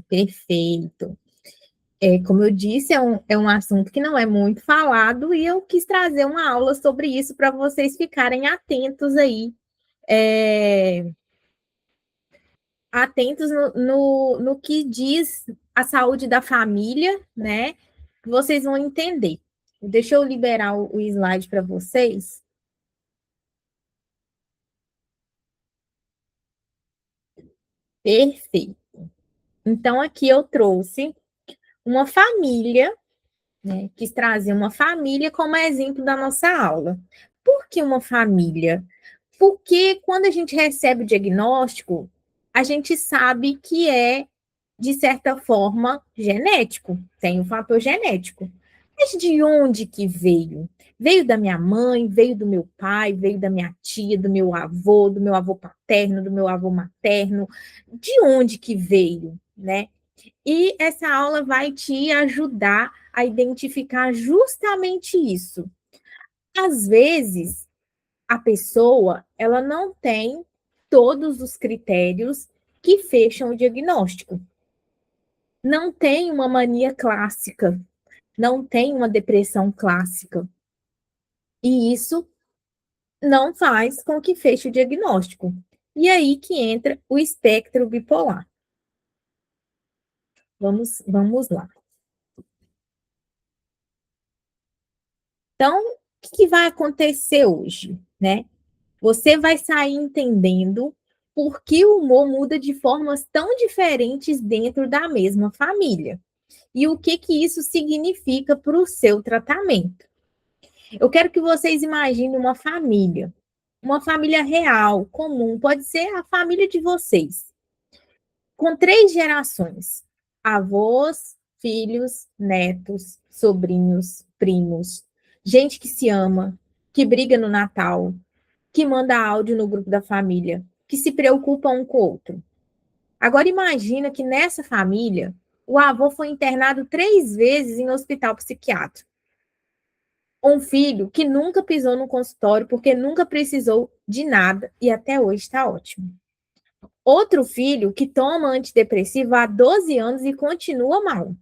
Perfeito. Como eu disse, é um assunto que não é muito falado e eu quis trazer uma aula sobre isso para vocês ficarem atentos aí, é, atentos no que diz a saúde da família, né? Vocês vão entender. Deixa eu liberar o slide para vocês. Perfeito. Então, aqui eu trouxe uma família, né? Quis trazer uma família como exemplo da nossa aula. Por que uma família? Porque quando a gente recebe o diagnóstico, a gente sabe que é, de certa forma, genético, tem um fator genético. Mas de onde que veio? Veio da minha mãe, veio do meu pai, veio da minha tia, do meu avô paterno, do meu avô materno. De onde que veio, né? E essa aula vai te ajudar a identificar justamente isso. Às vezes, a pessoa, ela não tem todos os critérios que fecham o diagnóstico. Não tem uma mania clássica, não tem uma depressão clássica. E isso não faz com que feche o diagnóstico. E aí que entra o espectro bipolar. Vamos lá. Então, o que vai acontecer hoje, né? Você vai sair entendendo por que o humor muda de formas tão diferentes dentro da mesma família. E o que que isso significa para o seu tratamento. Eu quero que vocês imaginem uma família real, comum, pode ser a família de vocês, com 3 gerações: avós, filhos, netos, sobrinhos, primos, gente que se ama, que briga no Natal, que manda áudio no grupo da família, que se preocupa um com o outro. Agora imagina que nessa família o avô foi internado 3 vezes em hospital psiquiátrico. Um filho que nunca pisou no consultório porque nunca precisou de nada e até hoje está ótimo. Outro filho que toma antidepressivo há 12 anos e continua mal.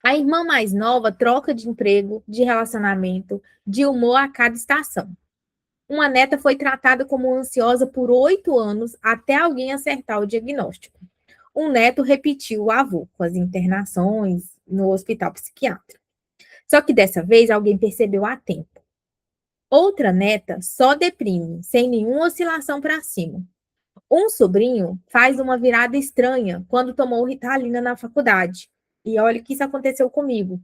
A irmã mais nova troca de emprego, de relacionamento, de humor a cada estação. Uma neta foi tratada como ansiosa por 8 anos até alguém acertar o diagnóstico. Um neto repetiu o avô com as internações no hospital psiquiátrico. Só que dessa vez alguém percebeu a tempo. Outra neta só deprime, sem nenhuma oscilação para cima. Um sobrinho faz uma virada estranha quando tomou Ritalina na faculdade. E olha que isso aconteceu comigo.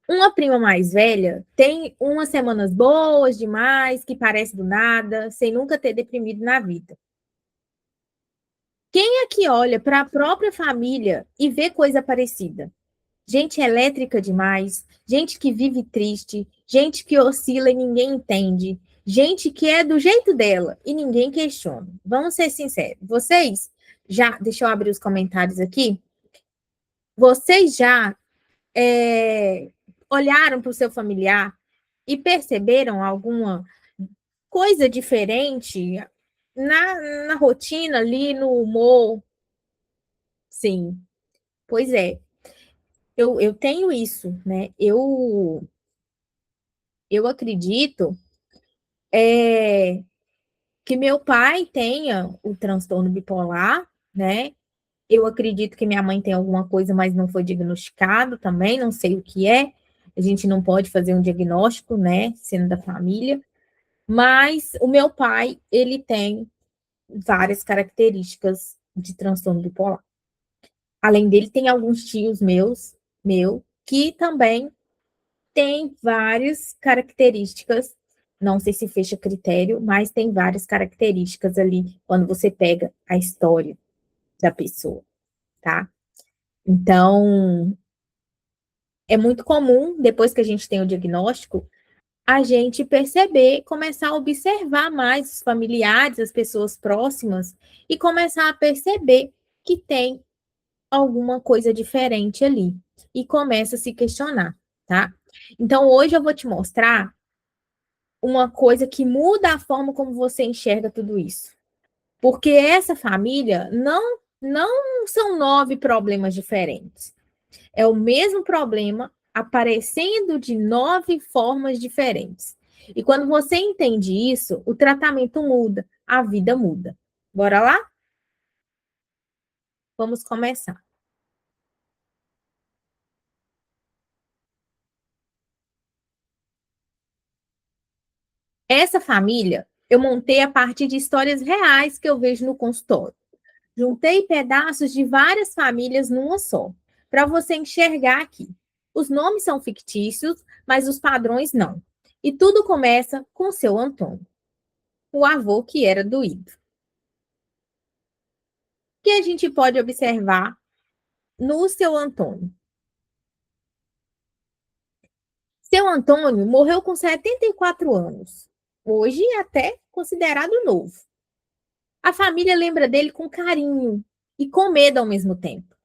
Uma prima mais velha tem umas semanas boas demais, que parece do nada, sem nunca ter deprimido na vida. Quem é que olha para a própria família e vê coisa parecida? Gente elétrica demais, gente que vive triste, gente que oscila e ninguém entende, gente que é do jeito dela e ninguém questiona. Vamos ser sinceros. Vocês já, deixa eu abrir os comentários aqui. Vocês já olharam para o seu familiar e perceberam alguma coisa diferente na rotina ali, no humor? Sim, pois é. Eu tenho isso, né? Eu acredito que meu pai tenha o transtorno bipolar, né? Eu acredito que minha mãe tem alguma coisa, mas não foi diagnosticado também, não sei o que é. A gente não pode fazer um diagnóstico, né, sendo da família. Mas o meu pai, ele tem várias características de transtorno bipolar. Além dele, tem alguns tios que também têm várias características. Não sei se fecha critério, mas tem várias características ali quando você pega a história da pessoa, tá? Então, é muito comum, depois que a gente tem o diagnóstico, a gente perceber, começar a observar mais os familiares, as pessoas próximas, e começar a perceber que tem alguma coisa diferente ali. E começa a se questionar, tá? Então, hoje eu vou te mostrar uma coisa que muda a forma como você enxerga tudo isso. Porque essa família não são 9 problemas diferentes. É o mesmo problema aparecendo de 9 formas diferentes. E quando você entende isso, o tratamento muda, a vida muda. Bora lá? Vamos começar. Essa família eu montei a partir de histórias reais que eu vejo no consultório. Juntei pedaços de várias famílias numa só, para você enxergar aqui. Os nomes são fictícios, mas os padrões não. E tudo começa com seu Antônio, o avô que era doído. O que a gente pode observar no seu Antônio? Seu Antônio morreu com 74 anos. Hoje é até considerado novo. A família lembra dele com carinho e com medo ao mesmo tempo.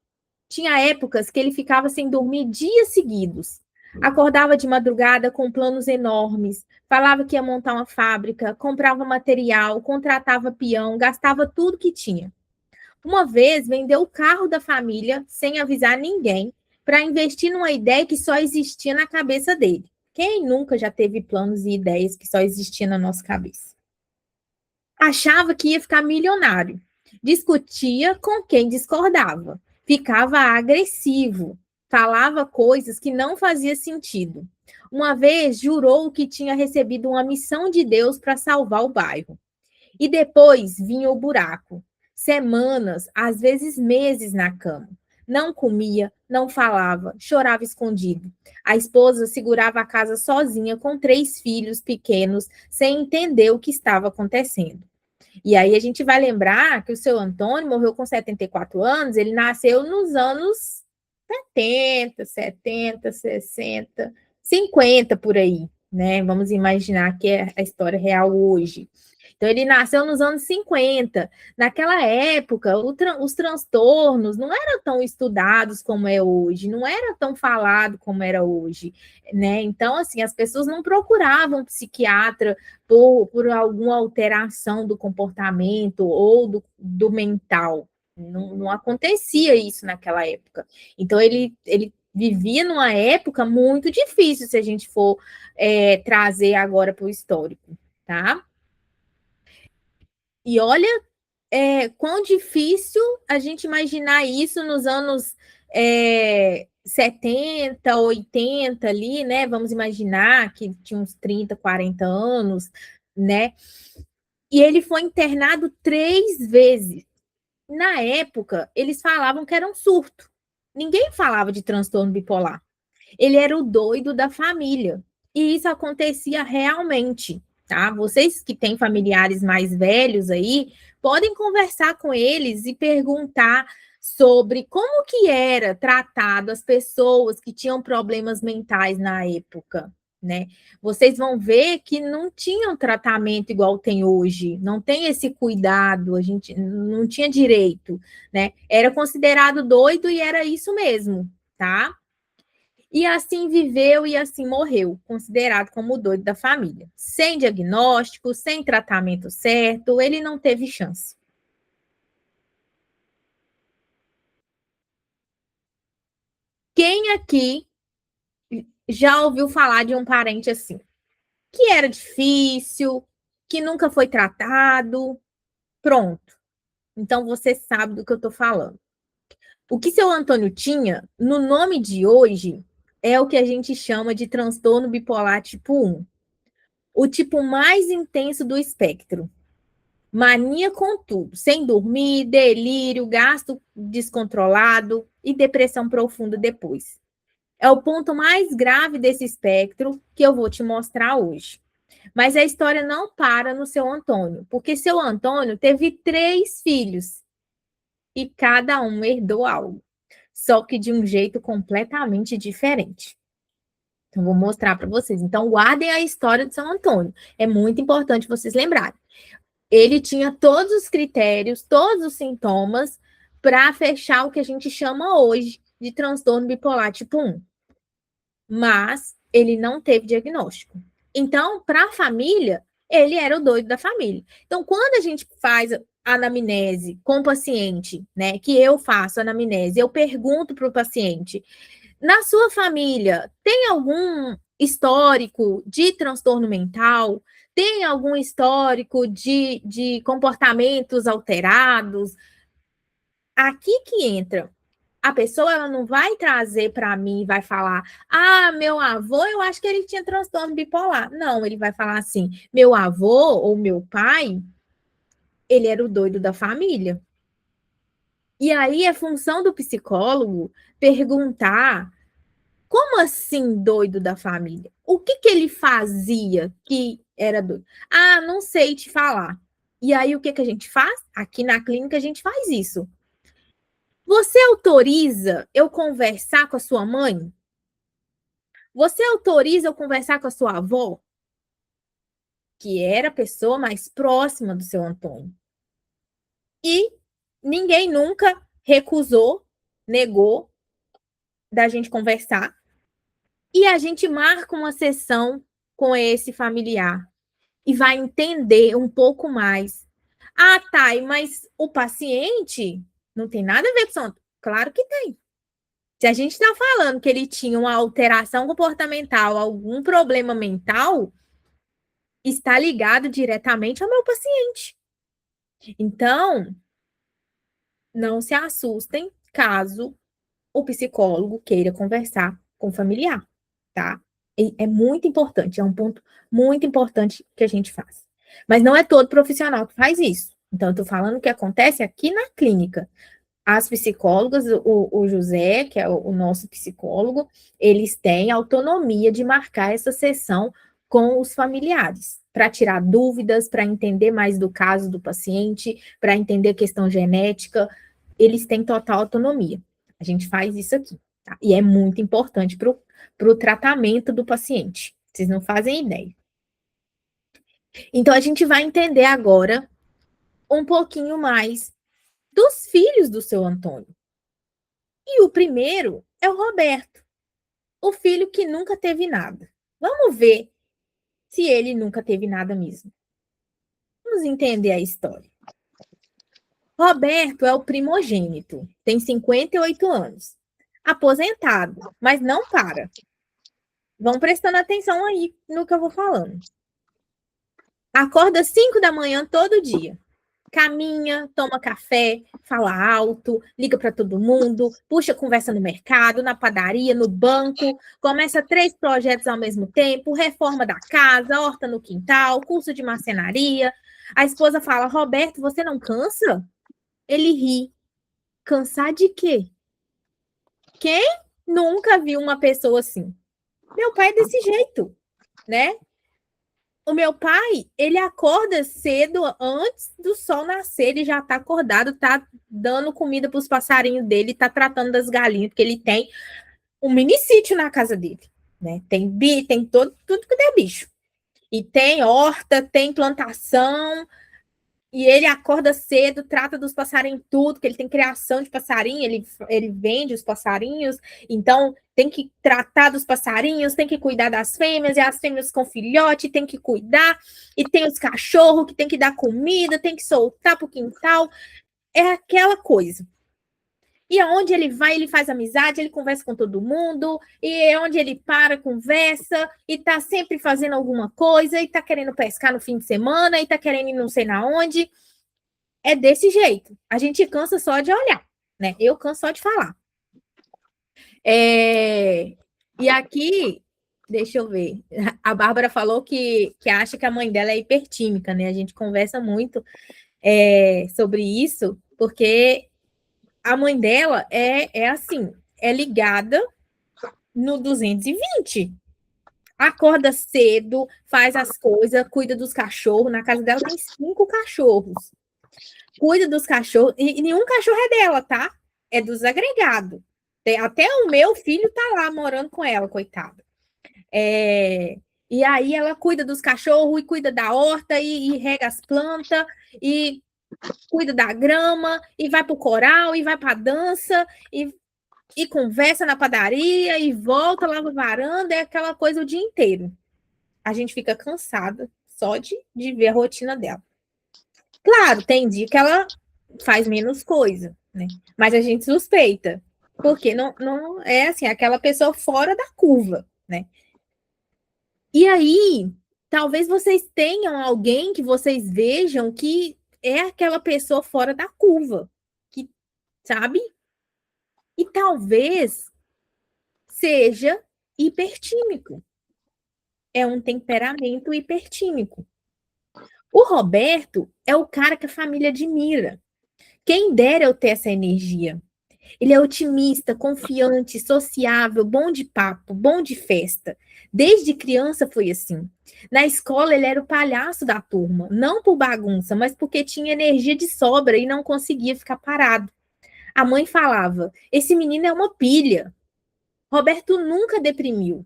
Tinha épocas que ele ficava sem dormir dias seguidos. Acordava de madrugada com planos enormes, falava que ia montar uma fábrica, comprava material, contratava peão, gastava tudo que tinha. Uma vez vendeu o carro da família sem avisar ninguém para investir numa ideia que só existia na cabeça dele. Quem nunca já teve planos e ideias que só existiam na nossa cabeça? Achava que ia ficar milionário. Discutia com quem discordava. Ficava agressivo. Falava coisas que não fazia sentido. Uma vez jurou que tinha recebido uma missão de Deus para salvar o bairro. E depois vinha o buraco. Semanas, às vezes meses na cama. Não comia, não falava, chorava escondido. A esposa segurava a casa sozinha com 3 filhos pequenos, sem entender o que estava acontecendo. E aí a gente vai lembrar que o seu Antônio morreu com 74 anos, ele nasceu nos anos 70, 70, 60, 50 por aí, né? Vamos imaginar que é a história real hoje. Então, ele nasceu nos anos 50. Naquela época, os transtornos não eram tão estudados como é hoje, não era tão falado como era hoje, né? Então, assim, as pessoas não procuravam psiquiatra por alguma alteração do comportamento ou do mental. Não acontecia isso naquela época. Então, ele vivia numa época muito difícil, se a gente for trazer agora para o histórico, tá? E olha quão difícil a gente imaginar isso nos anos 70, 80 ali, né? Vamos imaginar que tinha uns 30, 40 anos, né? E ele foi internado 3 vezes. Na época, eles falavam que era um surto. Ninguém falava de transtorno bipolar. Ele era o doido da família. E isso acontecia realmente, tá? Vocês que têm familiares mais velhos aí, podem conversar com eles e perguntar sobre como que era tratado as pessoas que tinham problemas mentais na época, né? Vocês vão ver que não tinham tratamento igual tem hoje, não tem esse cuidado, a gente não tinha direito, né? Era considerado doido e era isso mesmo, tá? E assim viveu e assim morreu, considerado como o doido da família. Sem diagnóstico, sem tratamento certo, ele não teve chance. Quem aqui já ouviu falar de um parente assim? Que era difícil, que nunca foi tratado? Pronto. Então você sabe do que eu estou falando. O que seu Antônio tinha, no nome de hoje, é o que a gente chama de transtorno bipolar tipo 1. O tipo mais intenso do espectro. Mania com tudo, sem dormir, delírio, gasto descontrolado e depressão profunda depois. É o ponto mais grave desse espectro que eu vou te mostrar hoje. Mas a história não para no seu Antônio, porque seu Antônio teve 3 filhos e cada um herdou algo, só que de um jeito completamente diferente. Então, vou mostrar para vocês. Então, guardem a história de São Antônio. É muito importante vocês lembrarem. Ele tinha todos os critérios, todos os sintomas para fechar o que a gente chama hoje de transtorno bipolar tipo 1. Mas ele não teve diagnóstico. Então, para a família, ele era o doido da família. Então, quando a gente faz anamnese com o paciente, né, que eu faço anamnese, eu pergunto para o paciente, na sua família, tem algum histórico de transtorno mental? Tem algum histórico de comportamentos alterados? Aqui que entra. A pessoa ela não vai trazer para mim e vai falar: ah, meu avô, eu acho que ele tinha transtorno bipolar. Não, ele vai falar assim: meu avô ou meu pai, ele era o doido da família. E aí é função do psicólogo perguntar: como assim doido da família? O que que ele fazia que era doido? Ah, não sei te falar. E aí o que que a gente faz? Aqui na clínica a gente faz isso. Você autoriza eu conversar com a sua mãe? Você autoriza eu conversar com a sua avó? Que era a pessoa mais próxima do seu Antônio. E ninguém nunca recusou, negou da gente conversar. E a gente marca uma sessão com esse familiar e vai entender um pouco mais. Ah, Thay, mas o paciente não tem nada a ver com o santo. Claro que tem. Se a gente está falando que ele tinha uma alteração comportamental, algum problema mental, está ligado diretamente ao meu paciente. Então, não se assustem caso o psicólogo queira conversar com o familiar, tá? E é muito importante, é um ponto muito importante que a gente faz. Mas não é todo profissional que faz isso. Então, eu tô falando o que acontece aqui na clínica. As psicólogas, o José, que é o nosso psicólogo, eles têm autonomia de marcar essa sessão com os familiares, para tirar dúvidas, para entender mais do caso do paciente, para entender a questão genética, eles têm total autonomia. A gente faz isso aqui, tá? E é muito importante para o tratamento do paciente. Vocês não fazem ideia. Então, a gente vai entender agora um pouquinho mais dos filhos do seu Antônio. E o primeiro é o Roberto, o filho que nunca teve nada. Vamos ver se ele nunca teve nada mesmo. Vamos entender a história. Roberto é o primogênito, tem 58 anos, aposentado, mas não para. Vão prestando atenção aí no que eu vou falando. Acorda às 5 da manhã todo dia. Caminha, toma café, fala alto, liga para todo mundo, puxa conversa no mercado, na padaria, no banco, começa 3 projetos ao mesmo tempo, reforma da casa, horta no quintal, curso de marcenaria. A esposa fala: Roberto, você não cansa? Ele ri. Cansar de quê? Quem nunca viu uma pessoa assim? Meu pai é desse jeito, né? O meu pai, ele acorda cedo, antes do sol nascer, ele já tá acordado, tá dando comida para os passarinhos dele, tá tratando das galinhas, porque ele tem um mini sítio na casa dele, né? Tem tudo que é bicho. E tem horta, tem plantação, e ele acorda cedo, trata dos passarinhos tudo, que ele tem criação de passarinho, ele vende os passarinhos, então tem que tratar dos passarinhos, tem que cuidar das fêmeas, e as fêmeas com filhote tem que cuidar, e tem os cachorros que tem que dar comida, tem que soltar pro quintal, é aquela coisa. E aonde ele vai, ele faz amizade, ele conversa com todo mundo, e onde ele para, conversa, e tá sempre fazendo alguma coisa, e tá querendo pescar no fim de semana, e tá querendo ir não sei na onde. É desse jeito. A gente cansa só de olhar, né? Eu canso só de falar. E aqui, deixa eu ver, a Bárbara falou que acha que a mãe dela é hipertímica, né? A gente conversa muito sobre isso, porque a mãe dela é assim, é ligada no 220. Acorda cedo, faz as coisas, cuida dos cachorros. Na casa dela tem 5 cachorros. Cuida dos cachorros. E nenhum cachorro é dela, tá? É dos agregados. Até o meu filho tá lá morando com ela, coitada. E aí ela cuida dos cachorros e cuida da horta e rega as plantas e cuida da grama e vai pro coral e vai pra dança e conversa na padaria e volta, lava a varanda, é aquela coisa o dia inteiro. A gente fica cansada só de ver a rotina dela. Claro, tem dia que ela faz menos coisa, né? Mas a gente suspeita, porque não é assim, aquela pessoa fora da curva, né? E aí, talvez vocês tenham alguém que vocês vejam que é aquela pessoa fora da curva, que sabe? E talvez seja hipertímico. É um temperamento hipertímico. O Roberto é o cara que a família admira. Quem dera eu ter essa energia. Ele é otimista, confiante, sociável, bom de papo, bom de festa. Desde criança foi assim. Na escola ele era o palhaço da turma, não por bagunça, mas porque tinha energia de sobra e não conseguia ficar parado. A mãe falava: "Esse menino é uma pilha". Roberto nunca deprimiu,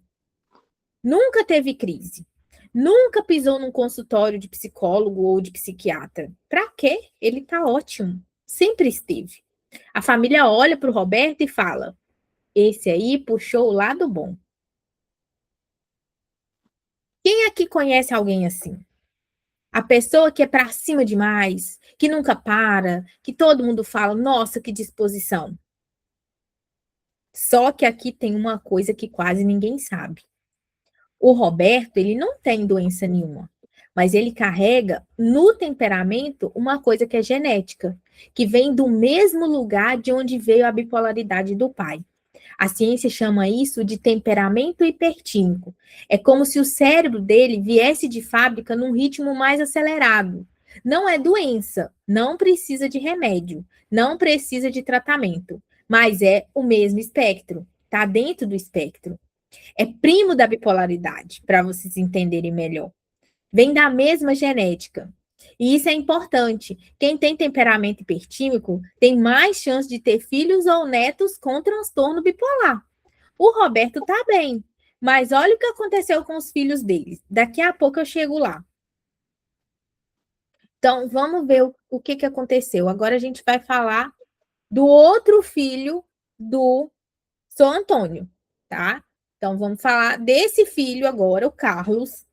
nunca teve crise, nunca pisou num consultório de psicólogo ou de psiquiatra. Para quê? Ele tá ótimo. Sempre esteve. A família olha para o Roberto e fala: esse aí puxou o lado bom. Quem aqui conhece alguém assim? A pessoa que é para cima demais, que nunca para, que todo mundo fala: nossa, que disposição. Só que aqui tem uma coisa que quase ninguém sabe. O Roberto, ele não tem doença nenhuma, mas ele carrega no temperamento uma coisa que é genética, que vem do mesmo lugar de onde veio a bipolaridade do pai. A ciência chama isso de temperamento hipertímico. É como se o cérebro dele viesse de fábrica num ritmo mais acelerado. Não é doença, não precisa de remédio, não precisa de tratamento, mas é o mesmo espectro, está dentro do espectro. É primo da bipolaridade, para vocês entenderem melhor. Vem da mesma genética. E isso é importante. Quem tem temperamento hipertímico tem mais chance de ter filhos ou netos com transtorno bipolar. O Roberto tá bem, mas olha o que aconteceu com os filhos dele. Daqui a pouco eu chego lá. Então, vamos ver o que aconteceu. Agora a gente vai falar do outro filho do São Antônio, tá? Então, vamos falar desse filho agora, o Carlos,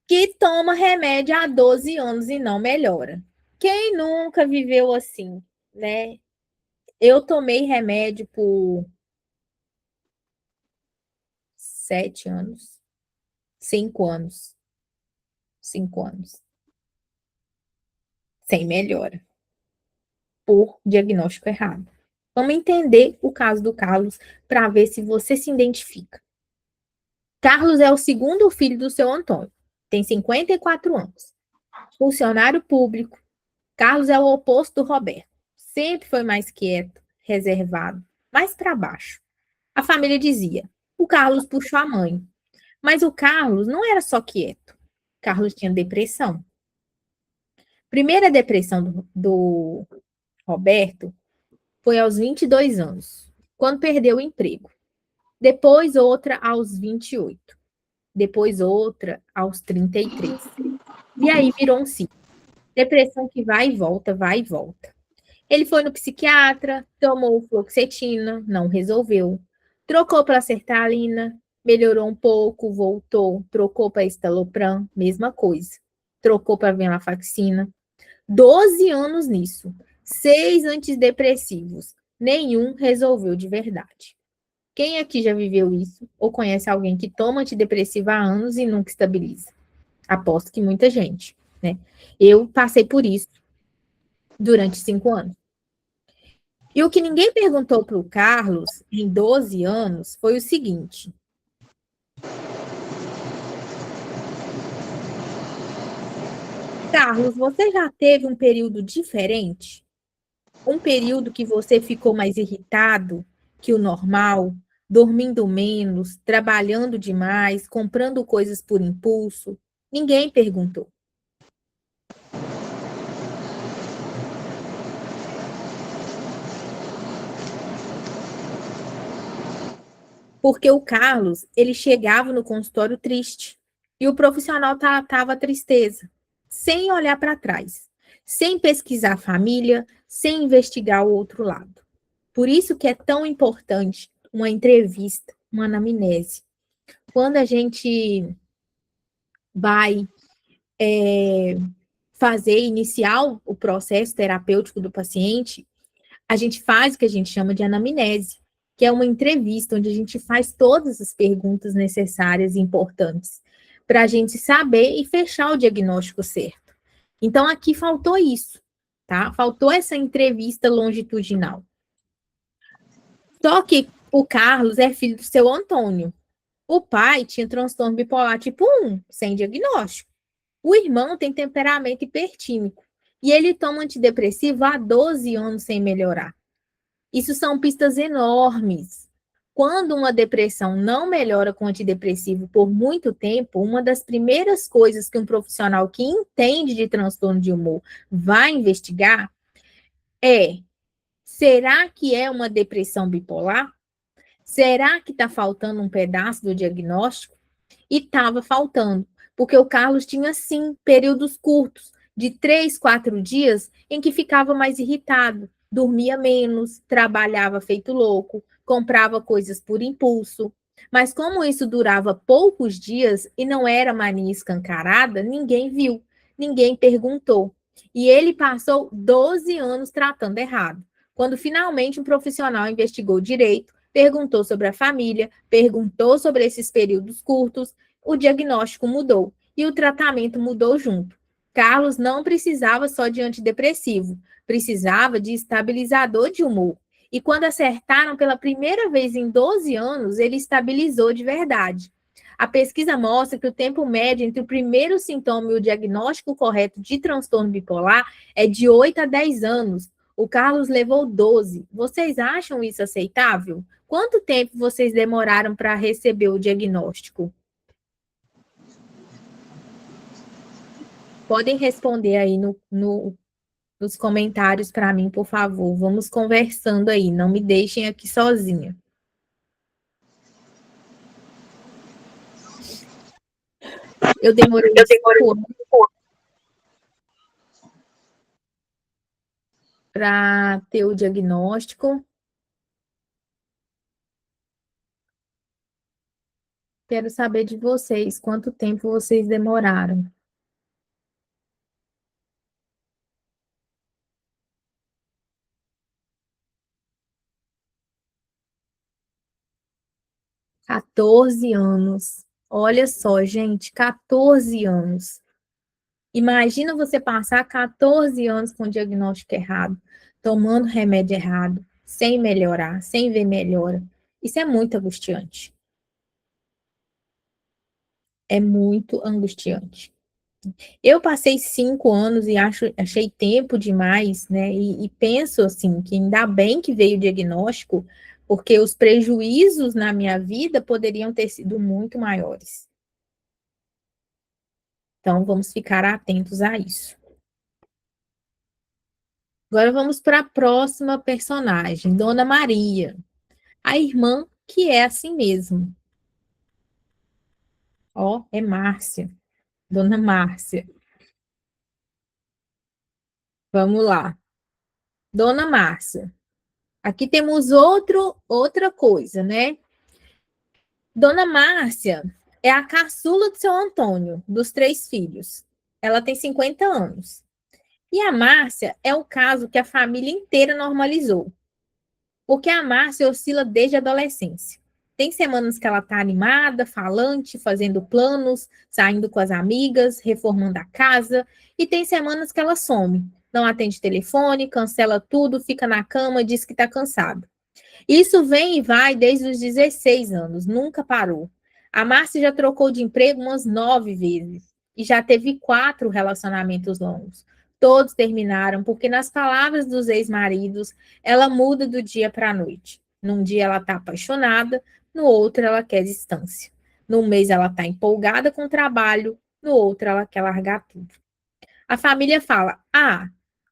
que toma remédio há 12 anos e não melhora. Quem nunca viveu assim, né? Eu tomei remédio por 7 anos, 5 anos, 5 anos, sem melhora, por diagnóstico errado. Vamos entender o caso do Carlos para ver se você se identifica. Carlos é o segundo filho do seu Antônio, tem 54 anos, funcionário público. Carlos é o oposto do Roberto. Sempre foi mais quieto, reservado, mais para baixo. A família dizia: o Carlos puxou a mãe. Mas o Carlos não era só quieto. Carlos tinha depressão. Primeira depressão do Roberto foi aos 22 anos, quando perdeu o emprego. Depois outra aos 28. Depois outra aos 33. E aí virou um ciclo. Depressão que vai e volta, vai e volta. Ele foi no psiquiatra, tomou fluoxetina, não resolveu. Trocou para sertralina, melhorou um pouco, voltou. Trocou para estalopram, mesma coisa. Trocou para venlafaxina. 12 anos nisso. 6 antidepressivos. Nenhum resolveu de verdade. Quem aqui já viveu isso ou conhece alguém que toma antidepressivo há anos e nunca estabiliza? Aposto que muita gente, né? Eu passei por isso durante 5 anos. E o que ninguém perguntou para o Carlos, em 12 anos, foi o seguinte: Carlos, você já teve um período diferente? Um período que você ficou mais irritado que o normal, dormindo menos, trabalhando demais, comprando coisas por impulso? Ninguém perguntou. Porque o Carlos, ele chegava no consultório triste e o profissional tratava a tristeza, sem olhar para trás, sem pesquisar a família, sem investigar o outro lado. Por isso que é tão importante uma entrevista, uma anamnese. Quando a gente vai iniciar o processo terapêutico do paciente, a gente faz o que a gente chama de anamnese, que é uma entrevista onde a gente faz todas as perguntas necessárias e importantes para a gente saber e fechar o diagnóstico certo. Então, aqui faltou isso, tá? Faltou essa entrevista longitudinal. Só que o Carlos é filho do seu Antônio. O pai tinha transtorno bipolar tipo 1, sem diagnóstico. O irmão tem temperamento hipertímico. E ele toma antidepressivo há 12 anos sem melhorar. Isso são pistas enormes. Quando uma depressão não melhora com antidepressivo por muito tempo, uma das primeiras coisas que um profissional que entende de transtorno de humor vai investigar é: será que é uma depressão bipolar? Será que está faltando um pedaço do diagnóstico? E estava faltando, porque o Carlos tinha, sim, períodos curtos, de 3, 4 dias, em que ficava mais irritado, dormia menos, trabalhava feito louco, comprava coisas por impulso. Mas como isso durava poucos dias e não era mania escancarada, ninguém viu, ninguém perguntou. E ele passou 12 anos tratando errado. Quando finalmente um profissional investigou direito, perguntou sobre a família, perguntou sobre esses períodos curtos, o diagnóstico mudou e o tratamento mudou junto. Carlos não precisava só de antidepressivo, precisava de estabilizador de humor. E quando acertaram pela primeira vez em 12 anos, ele estabilizou de verdade. A pesquisa mostra que o tempo médio entre o primeiro sintoma e o diagnóstico correto de transtorno bipolar é de 8 a 10 anos. O Carlos levou 12. Vocês acham isso aceitável? Quanto tempo vocês demoraram para receber o diagnóstico? Podem responder aí nos comentários para mim, por favor. Vamos conversando aí, não me deixem aqui sozinha. Eu demorei 5 anos para ter o diagnóstico. Quero saber de vocês, quanto tempo vocês demoraram? $14. Olha só, gente, 14 anos. Imagina você passar 14 anos com o diagnóstico errado, tomando remédio errado, sem melhorar, sem ver melhora. Isso é muito angustiante. É muito angustiante. Eu passei 5 anos e achei tempo demais, né? E penso assim, que ainda bem que veio o diagnóstico, porque os prejuízos na minha vida poderiam ter sido muito maiores. Então, vamos ficar atentos a isso. Agora vamos para a próxima personagem, Dona Maria, a irmã que é assim mesmo. Ó, é Márcia, Dona Márcia. Vamos lá. Dona Márcia. Aqui temos outra coisa, né? Dona Márcia é a caçula do seu Antônio, dos 3 filhos. Ela tem 50 anos. E a Márcia é o caso que a família inteira normalizou. Porque a Márcia oscila desde a adolescência. Tem semanas que ela tá animada, falante, fazendo planos, saindo com as amigas, reformando a casa, e tem semanas que ela some, não atende telefone, cancela tudo, fica na cama, diz que tá cansada. Isso vem e vai desde os 16 anos, nunca parou. A Márcia já trocou de emprego umas 9 vezes e já teve 4 relacionamentos longos. Todos terminaram porque, nas palavras dos ex-maridos, ela muda do dia para a noite. Num dia ela está apaixonada, no outro ela quer distância. Num mês ela está empolgada com o trabalho, no outro ela quer largar tudo. A família fala: ah,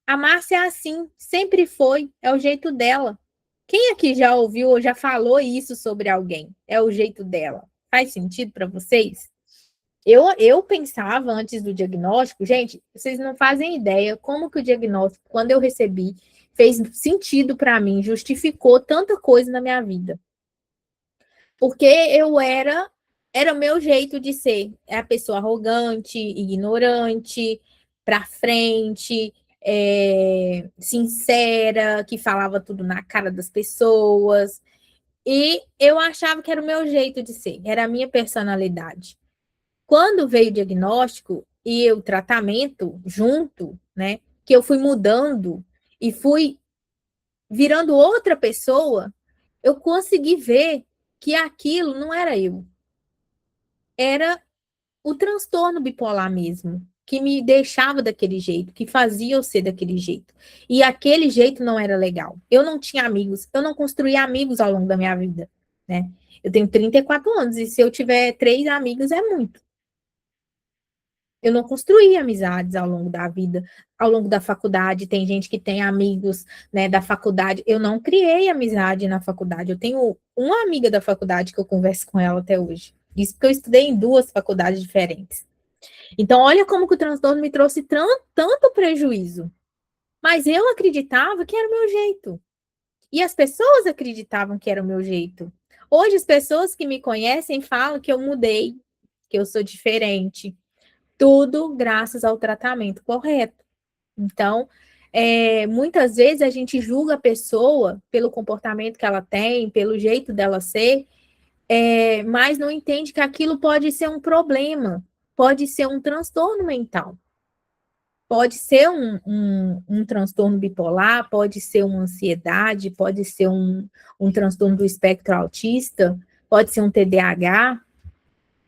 a Márcia é assim, sempre foi, é o jeito dela. Quem aqui já ouviu ou já falou isso sobre alguém? É o jeito dela. Faz sentido para vocês? Eu pensava antes do diagnóstico, gente, vocês não fazem ideia como que o diagnóstico, quando eu recebi, fez sentido para mim, justificou tanta coisa na minha vida. Porque eu era Era o meu jeito de ser. É a pessoa arrogante, ignorante, pra frente, sincera, que falava tudo na cara das pessoas. E eu achava que era o meu jeito de ser, era a minha personalidade. Quando veio o diagnóstico e o tratamento junto, né, que eu fui mudando e fui virando outra pessoa, eu consegui ver que aquilo não era eu, era o transtorno bipolar mesmo, que me deixava daquele jeito, que fazia eu ser daquele jeito. E aquele jeito não era legal. Eu não tinha amigos, eu não construí amigos ao longo da minha vida, né? Eu tenho 34 anos e se eu tiver 3 amigos é muito. Eu não construí amizades ao longo da vida, ao longo da faculdade. Tem gente que tem amigos, né, da faculdade. Eu não criei amizade na faculdade. Eu tenho uma amiga da faculdade que eu converso com ela até hoje. Isso porque eu estudei em 2 faculdades diferentes. Então, olha como que o transtorno me trouxe tanto prejuízo. Mas eu acreditava que era o meu jeito. E as pessoas acreditavam que era o meu jeito. Hoje, as pessoas que me conhecem falam que eu mudei, que eu sou diferente. Tudo graças ao tratamento correto. Então, muitas vezes a gente julga a pessoa pelo comportamento que ela tem, pelo jeito dela ser, mas não entende que aquilo pode ser um problema, pode ser um transtorno mental. Pode ser um transtorno bipolar, pode ser uma ansiedade, pode ser um transtorno do espectro autista, pode ser um TDAH,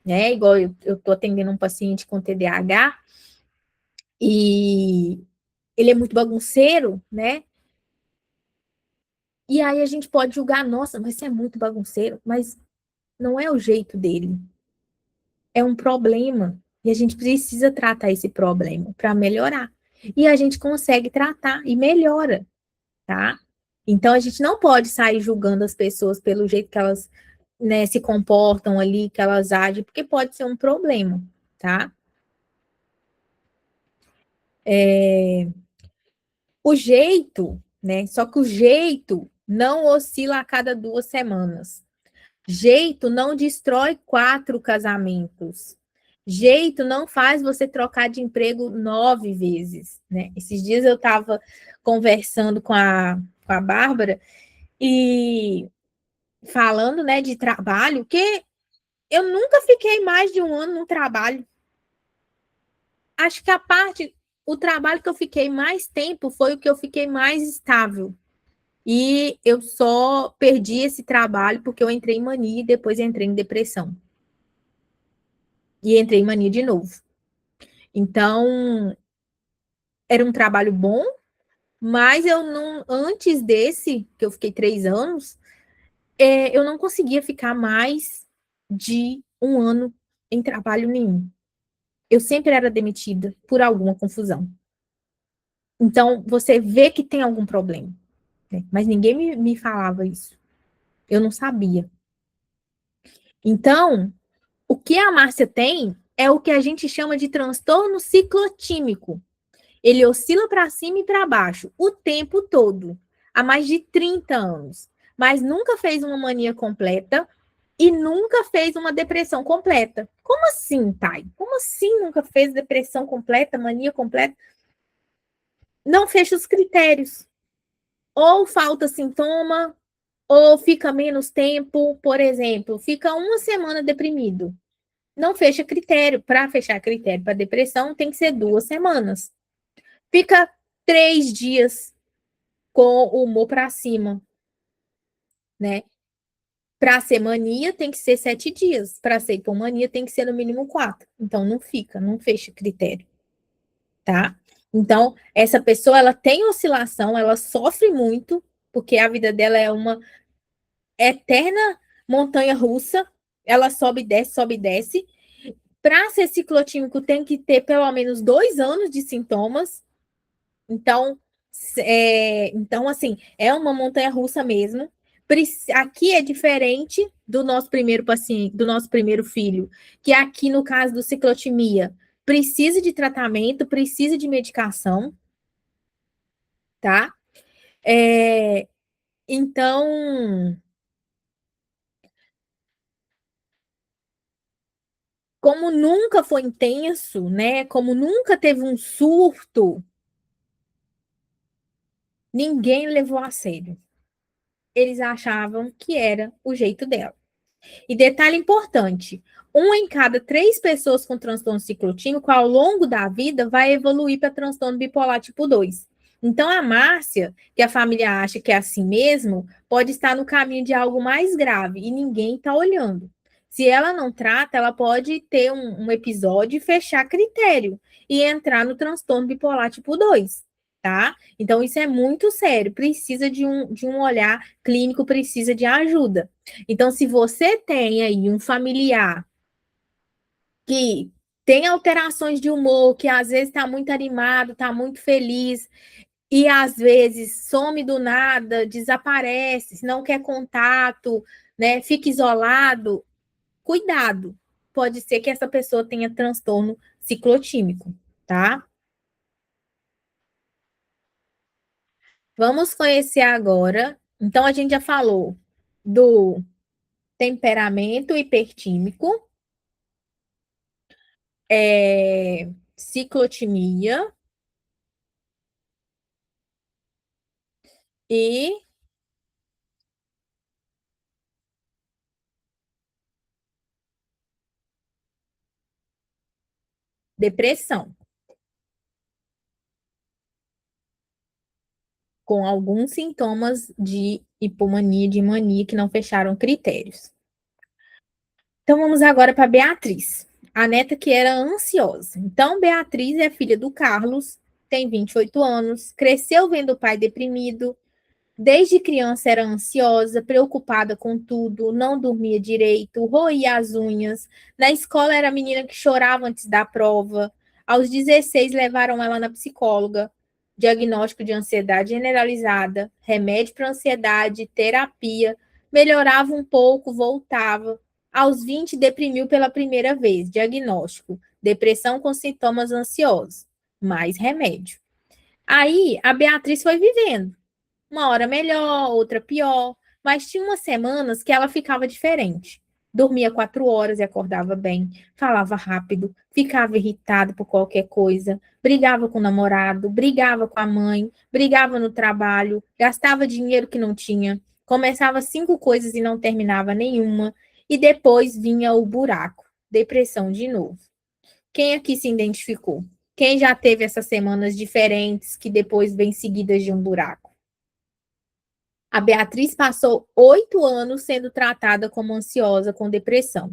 né? Igual eu estou atendendo um paciente com TDAH e ele é muito bagunceiro, né? E aí a gente pode julgar, nossa, mas você é muito bagunceiro, mas não é o jeito dele, é um problema. E a gente precisa tratar esse problema para melhorar. E a gente consegue tratar e melhora, tá? Então a gente não pode sair julgando as pessoas pelo jeito que elas, né, se comportam ali, que elas agem, porque pode ser um problema, tá? O jeito, né? Só que o jeito não oscila a cada 2 semanas. Jeito não destrói 4 casamentos. Jeito não faz você trocar de emprego 9 vezes, né? Esses dias eu estava conversando com a Bárbara e falando, né, de trabalho, que eu nunca fiquei mais de um ano no trabalho. Acho que o trabalho que eu fiquei mais tempo foi o que eu fiquei mais estável. E eu só perdi esse trabalho porque eu entrei em mania e depois entrei em depressão. E entrei em mania de novo. Então, era um trabalho bom, mas eu não, antes desse, que eu fiquei 3 anos, eu não conseguia ficar mais de um ano em trabalho nenhum. Eu sempre era demitida por alguma confusão. Então, você vê que tem algum problema, né? Mas ninguém me falava isso. Eu não sabia. Então, o que a Márcia tem é o que a gente chama de transtorno ciclotímico. Ele oscila para cima e para baixo o tempo todo, há mais de 30 anos, mas nunca fez uma mania completa e nunca fez uma depressão completa. Como assim, Thay? Como assim nunca fez depressão completa, mania completa? Não fecha os critérios. Ou falta sintoma, ou fica menos tempo, por exemplo, fica uma semana deprimido. Não fecha critério. Para fechar critério para depressão, tem que ser 2 semanas. Fica 3 dias com o humor para cima, né? Para ser mania, tem que ser 7 dias. Para ser hipomania, tem que ser no mínimo 4. Então, não fica, não fecha critério, tá? Então, essa pessoa, ela tem oscilação, ela sofre muito, porque a vida dela é uma eterna montanha russa. Ela sobe e desce, sobe e desce. Para ser ciclotímico, tem que ter pelo menos 2 anos de sintomas. Então, assim, é uma montanha russa mesmo. Aqui é diferente do nosso primeiro paciente, do nosso primeiro filho, que aqui no caso do ciclotimia, precisa de tratamento, precisa de medicação, tá? É, então, como nunca foi intenso, né? Como nunca teve um surto, ninguém levou a sério. Eles achavam que era o jeito dela. E detalhe importante: uma em cada 3 pessoas com transtorno ciclotímico, ao longo da vida, vai evoluir para transtorno bipolar tipo 2. Então, a Márcia, que a família acha que é assim mesmo, pode estar no caminho de algo mais grave e ninguém está olhando. Se ela não trata, ela pode ter um episódio e fechar critério e entrar no transtorno bipolar tipo 2, tá? Então, isso é muito sério, precisa de um olhar clínico, precisa de ajuda. Então, se você tem aí um familiar que tem alterações de humor, que às vezes está muito animado, está muito feliz, e às vezes some do nada, desaparece, não quer contato, né, fica isolado, cuidado. Pode ser que essa pessoa tenha transtorno ciclotímico, tá? Vamos conhecer agora. Então, a gente já falou do temperamento hipertímico, ciclotimia e depressão, com alguns sintomas de hipomania, de mania que não fecharam critérios. Então vamos agora para Beatriz, a neta que era ansiosa. Então Beatriz é filha do Carlos, tem 28 anos, cresceu vendo o pai deprimido. Desde criança era ansiosa, preocupada com tudo, não dormia direito, roía as unhas. Na escola era a menina que chorava antes da prova. Aos 16 levaram ela na psicóloga. Diagnóstico de ansiedade generalizada, remédio para ansiedade, terapia. Melhorava um pouco, voltava. Aos 20 deprimiu pela primeira vez. Diagnóstico: depressão com sintomas ansiosos. Mais remédio. Aí a Beatriz foi vivendo. Uma hora melhor, outra pior. Mas tinha umas semanas que ela ficava diferente. Dormia 4 horas e acordava bem, falava rápido, ficava irritada por qualquer coisa, brigava com o namorado, brigava com a mãe, brigava no trabalho, gastava dinheiro que não tinha, começava 5 coisas e não terminava nenhuma, e depois vinha o buraco, depressão de novo. Quem aqui se identificou? Quem já teve essas semanas diferentes que depois vêm seguidas de um buraco? A Beatriz passou 8 anos sendo tratada como ansiosa com depressão.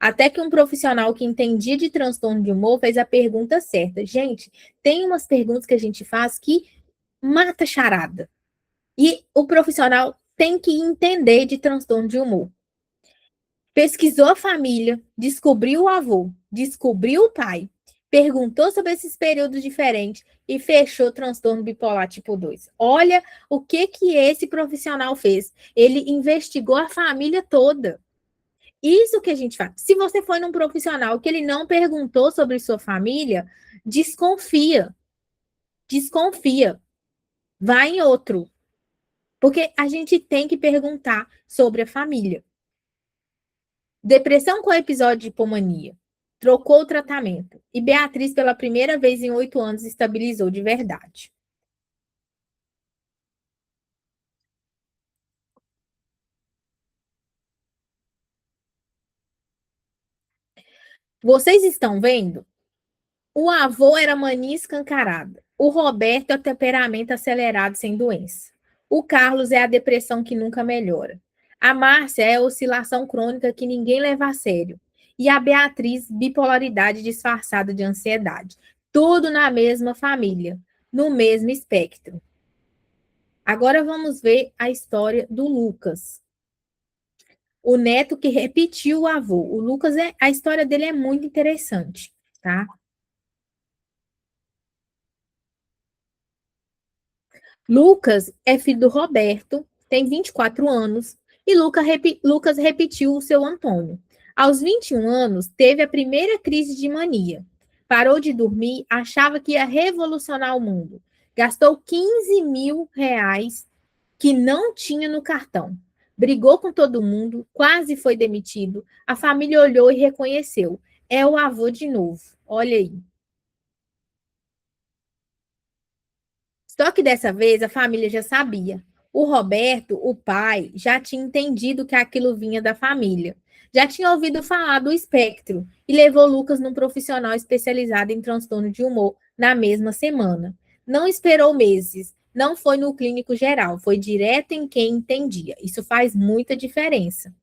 Até que um profissional que entendia de transtorno de humor fez a pergunta certa. Gente, tem umas perguntas que a gente faz que mata charada. E o profissional tem que entender de transtorno de humor. Pesquisou a família, descobriu o avô, descobriu o pai, perguntou sobre esses períodos diferentes e fechou o transtorno bipolar tipo 2. Olha o que esse profissional fez. Ele investigou a família toda. Isso que a gente faz. Se você foi num profissional que ele não perguntou sobre sua família, desconfia. Desconfia. Vai em outro. Porque a gente tem que perguntar sobre a família. Depressão com episódio de hipomania. Trocou o tratamento. E Beatriz, pela primeira vez em 8 anos, estabilizou de verdade. Vocês estão vendo? O avô era mania escancarada. O Roberto é o temperamento acelerado sem doença. O Carlos é a depressão que nunca melhora. A Márcia é a oscilação crônica que ninguém leva a sério. E a Beatriz, bipolaridade disfarçada de ansiedade. Tudo na mesma família, no mesmo espectro. Agora vamos ver a história do Lucas. O neto que repetiu o avô. O Lucas, a história dele é muito interessante, tá? Lucas é filho do Roberto, tem 24 anos, e Lucas repetiu o seu Antônio. Aos 21 anos, teve a primeira crise de mania. Parou de dormir, achava que ia revolucionar o mundo. Gastou 15 mil reais que não tinha no cartão. Brigou com todo mundo, quase foi demitido. A família olhou e reconheceu. É o avô de novo. Olha aí. Só que dessa vez a família já sabia. O Roberto, o pai, já tinha entendido que aquilo vinha da família. Já tinha ouvido falar do espectro e levou Lucas num profissional especializado em transtorno de humor na mesma semana. Não esperou meses, não foi no clínico geral, foi direto em quem entendia. Isso faz muita diferença.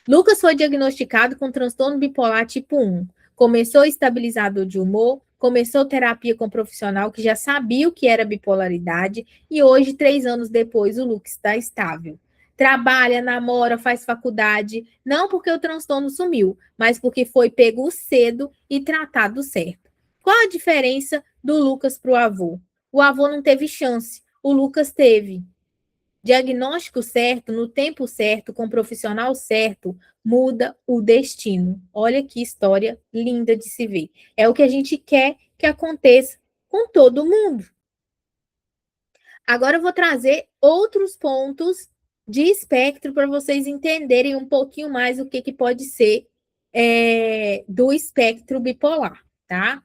Lucas foi diagnosticado com transtorno bipolar tipo 1. Começou estabilizador de humor, começou terapia com um profissional que já sabia o que era bipolaridade e hoje, 3 anos depois, o Lucas está estável. Trabalha, namora, faz faculdade, não porque o transtorno sumiu, mas porque foi pego cedo e tratado certo. Qual a diferença do Lucas para o avô? O avô não teve chance, o Lucas teve. Diagnóstico certo, no tempo certo, com o profissional certo, muda o destino. Olha que história linda de se ver. É o que a gente quer que aconteça com todo mundo. Agora eu vou trazer outros pontos de espectro para vocês entenderem um pouquinho mais o que, que pode ser do espectro bipolar, tá?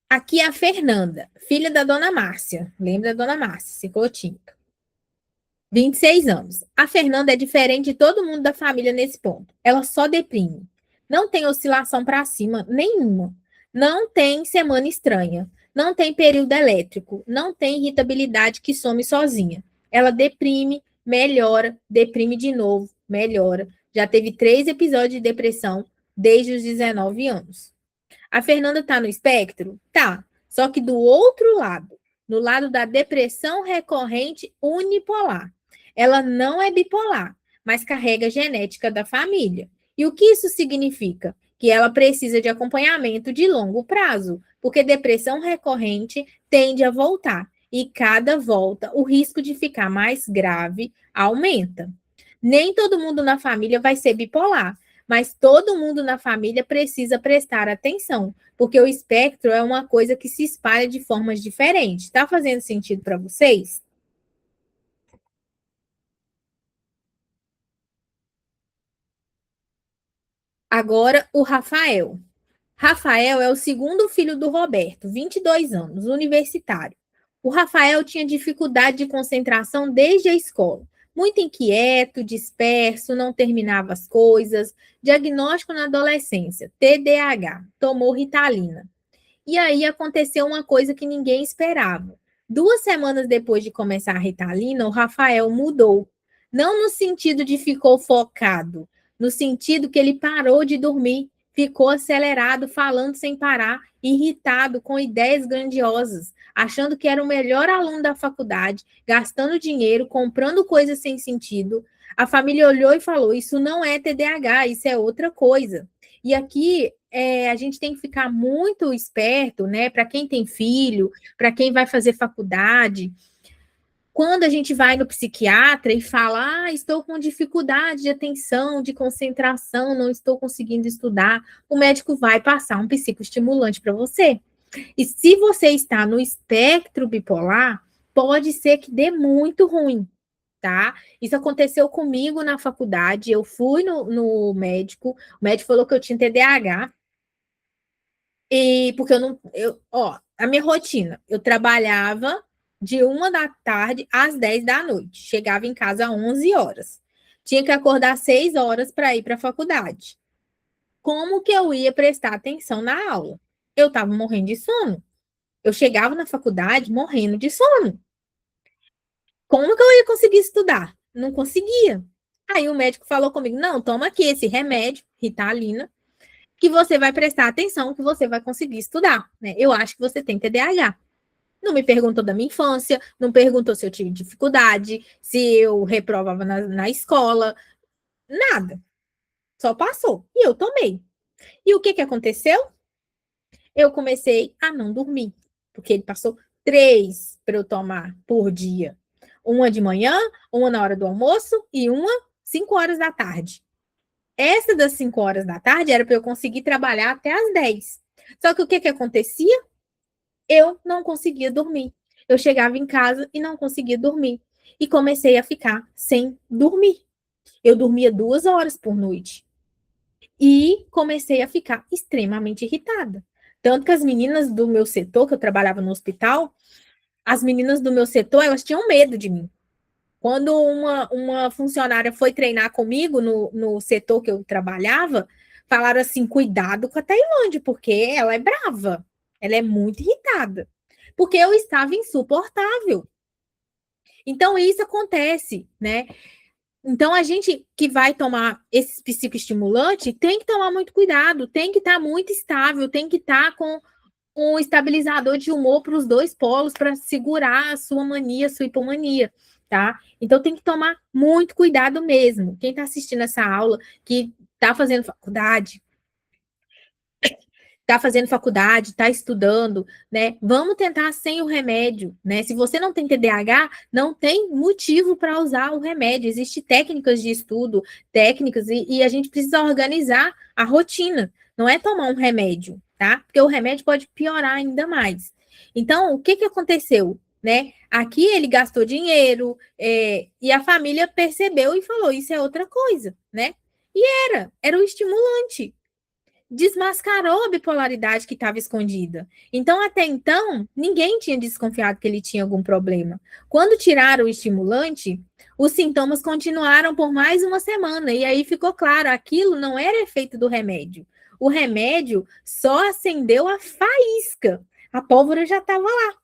Aqui é a Fernanda, filha da dona Márcia. Lembra da dona Márcia, Ciclotinho? 26 anos. A Fernanda é diferente de todo mundo da família nesse ponto. Ela só deprime. Não tem oscilação para cima nenhuma. Não tem semana estranha. Não tem período elétrico. Não tem irritabilidade que some sozinha. Ela deprime, melhora, deprime de novo, melhora. Já teve 3 episódios de depressão desde os 19 anos. A Fernanda está no espectro? Tá. Só que do outro lado, no lado da depressão recorrente unipolar. Ela não é bipolar, mas carrega a genética da família. E o que isso significa? Que ela precisa de acompanhamento de longo prazo, porque depressão recorrente tende a voltar. E cada volta, o risco de ficar mais grave aumenta. Nem todo mundo na família vai ser bipolar, mas todo mundo na família precisa prestar atenção, porque o espectro é uma coisa que se espalha de formas diferentes. Está fazendo sentido para vocês? Agora, o Rafael. Rafael é o segundo filho do Roberto, 22 anos, universitário. O Rafael tinha dificuldade de concentração desde a escola. Muito inquieto, disperso, não terminava as coisas. Diagnóstico na adolescência, TDAH. Tomou Ritalina. E aí aconteceu uma coisa que ninguém esperava. 2 semanas depois de começar a Ritalina, o Rafael mudou. Não no sentido de ficou focado, no sentido que ele parou de dormir, ficou acelerado, falando sem parar, irritado, com ideias grandiosas, achando que era o melhor aluno da faculdade, gastando dinheiro, comprando coisas sem sentido. A família olhou e falou: Isso não é TDAH, isso é outra coisa. E aqui a gente tem que ficar muito esperto, né? Para quem tem filho, para quem vai fazer faculdade. Quando a gente vai no psiquiatra e fala, estou com dificuldade de atenção, de concentração, não estou conseguindo estudar, o médico vai passar um psicoestimulante para você. E se você está no espectro bipolar, pode ser que dê muito ruim, tá? Isso aconteceu comigo na faculdade. Eu fui no médico, o médico falou que eu tinha TDAH. E porque eu não, a minha rotina, eu trabalhava de 1 da tarde às 10 da noite, chegava em casa às 11 horas. Tinha que acordar 6 horas para ir para a faculdade. Como que eu ia prestar atenção na aula? Eu estava morrendo de sono. Eu chegava na faculdade morrendo de sono. Como que eu ia conseguir estudar? Não conseguia. Aí o médico falou comigo: não, toma aqui esse remédio, Ritalina, que você vai prestar atenção, que você vai conseguir estudar, né? Eu acho que você tem TDAH. Não me perguntou da minha infância, não perguntou se eu tive dificuldade, se eu reprovava na escola, nada. Só passou. E eu tomei. E o que, que aconteceu? Eu comecei a não dormir, porque ele passou 3 para eu tomar por dia. Uma de manhã, uma na hora do almoço e uma 5 horas da tarde. Essa das 5 horas da tarde era para eu conseguir trabalhar até as 10. Só que o que, que acontecia? Eu não conseguia dormir. Eu chegava em casa e não conseguia dormir. e comecei a ficar sem dormir. Eu dormia 2 horas por noite e comecei a ficar extremamente irritada. Tanto que as meninas do meu setor, que eu trabalhava no hospital, as meninas do meu setor, elas tinham medo de mim. Quando uma funcionária foi treinar comigo no setor que eu trabalhava, falaram assim: cuidado com a Tailândia, porque ela é brava, ela é muito irritada, porque eu estava insuportável. Então, isso acontece, né? Então, a gente que vai tomar esse psicoestimulante tem que tomar muito cuidado, tem que estar muito estável, tem que estar com um estabilizador de humor para os dois polos para segurar a sua mania, a sua hipomania, tá? Então tem que tomar muito cuidado mesmo. Quem está assistindo essa aula, que está fazendo faculdade, está estudando, né? Vamos tentar sem o remédio, né? Se você não tem TDAH, não tem motivo para usar o remédio. Existem técnicas de estudo, técnicas, e a gente precisa organizar a rotina. Não é tomar um remédio, tá? Porque o remédio pode piorar ainda mais. Então, o que que aconteceu? Né? Aqui ele gastou dinheiro, e a família percebeu e falou: isso é outra coisa, né? E era o estimulante, desmascarou a bipolaridade que estava escondida. Então, até então, ninguém tinha desconfiado que ele tinha algum problema. Quando tiraram o estimulante, os sintomas continuaram por mais uma semana, e aí ficou claro, aquilo não era efeito do remédio. O remédio só acendeu a faísca. A pólvora já estava lá.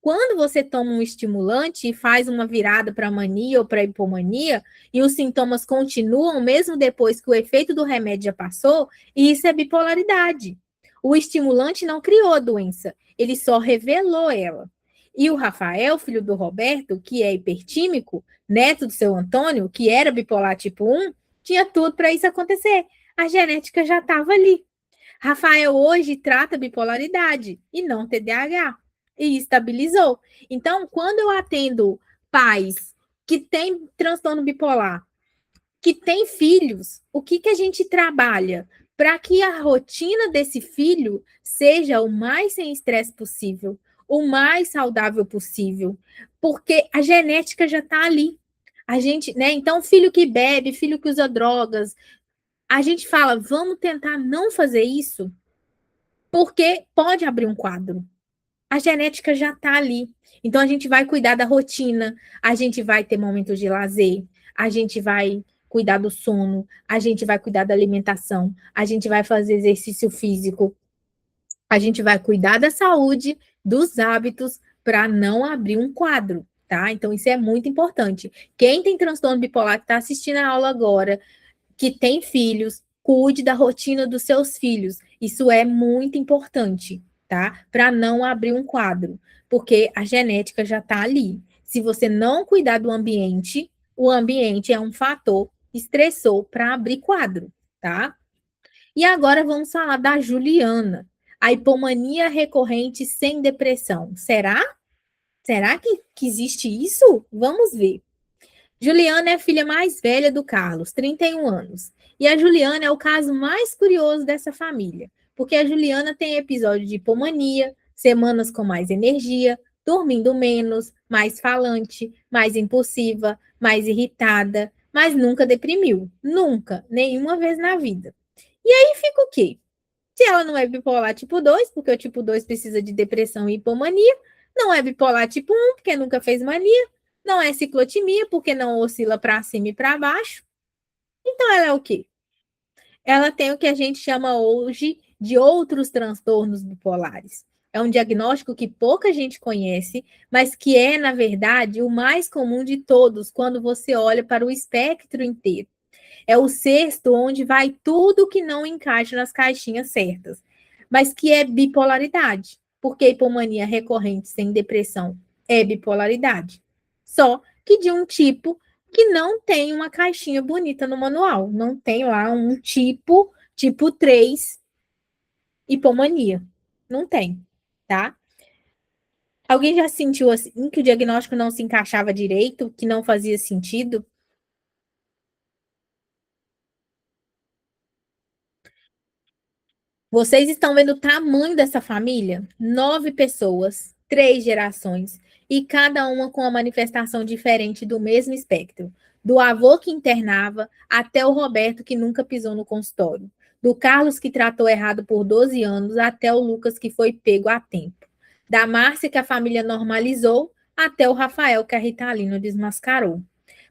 Quando você toma um estimulante e faz uma virada para mania ou para hipomania, e os sintomas continuam mesmo depois que o efeito do remédio já passou, isso é bipolaridade. O estimulante não criou a doença, ele só revelou ela. E o Rafael, filho do Roberto, que é hipertímico, neto do seu Antônio, que era bipolar tipo 1, tinha tudo para isso acontecer. A genética já estava ali. Rafael hoje trata bipolaridade e não TDAH, e estabilizou. Então, quando eu atendo pais que têm transtorno bipolar, que têm filhos, o que, que a gente trabalha? Para que a rotina desse filho seja o mais sem estresse possível, o mais saudável possível, porque a genética já está ali. A gente, né? Então, filho que bebe, filho que usa drogas, a gente fala, vamos tentar não fazer isso, porque pode abrir um quadro. A genética já está ali. Então, a gente vai cuidar da rotina, a gente vai ter momentos de lazer, a gente vai cuidar do sono, a gente vai cuidar da alimentação, a gente vai fazer exercício físico, a gente vai cuidar da saúde, dos hábitos, para não abrir um quadro, tá? Então, isso é muito importante. Quem tem transtorno bipolar que está assistindo a aula agora, que tem filhos, cuide da rotina dos seus filhos. Isso é muito importante, tá? Para não abrir um quadro, porque a genética já está ali. Se você não cuidar do ambiente, o ambiente é um fator estressor para abrir quadro, tá? E agora vamos falar da Juliana, a hipomania recorrente sem depressão. Será? Será que existe isso? Vamos ver. Juliana é a filha mais velha do Carlos, 31 anos. E a Juliana é o caso mais curioso dessa família, porque a Juliana tem episódio de hipomania, semanas com mais energia, dormindo menos, mais falante, mais impulsiva, mais irritada, mas nunca deprimiu. Nunca, nenhuma vez na vida. E aí fica o quê? Se ela não é bipolar tipo 2, porque o tipo 2 precisa de depressão e hipomania, não é bipolar tipo 1, porque nunca fez mania, não é ciclotimia, porque não oscila para cima e para baixo. Então ela é o quê? Ela tem o que a gente chama hoje de outros transtornos bipolares. É um diagnóstico que pouca gente conhece, mas que é, na verdade, o mais comum de todos quando você olha para o espectro inteiro. É o sexto onde vai tudo que não encaixa nas caixinhas certas, mas que é bipolaridade, porque hipomania recorrente sem depressão é bipolaridade. Só que de um tipo que não tem uma caixinha bonita no manual, não tem lá um tipo 3 hipomania. Não tem, tá? Alguém já sentiu assim que o diagnóstico não se encaixava direito, que não fazia sentido? Vocês estão vendo o tamanho dessa família? 9 pessoas. 3 gerações, e cada uma com uma manifestação diferente do mesmo espectro. Do avô que internava até o Roberto que nunca pisou no consultório. Do Carlos que tratou errado por 12 anos até o Lucas que foi pego a tempo. Da Márcia que a família normalizou até o Rafael que a Ritalina desmascarou.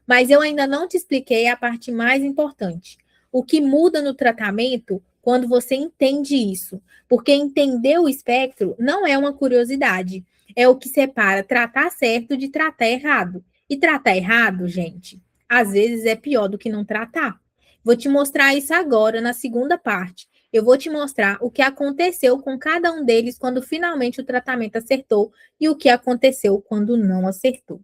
Mas eu ainda não te expliquei a parte mais importante. O que muda no tratamento quando você entende isso. Porque entender o espectro não é uma curiosidade. É o que separa tratar certo de tratar errado. E tratar errado, gente, às vezes é pior do que não tratar. Vou te mostrar isso agora na segunda parte. Eu vou te mostrar o que aconteceu com cada um deles quando finalmente o tratamento acertou e o que aconteceu quando não acertou.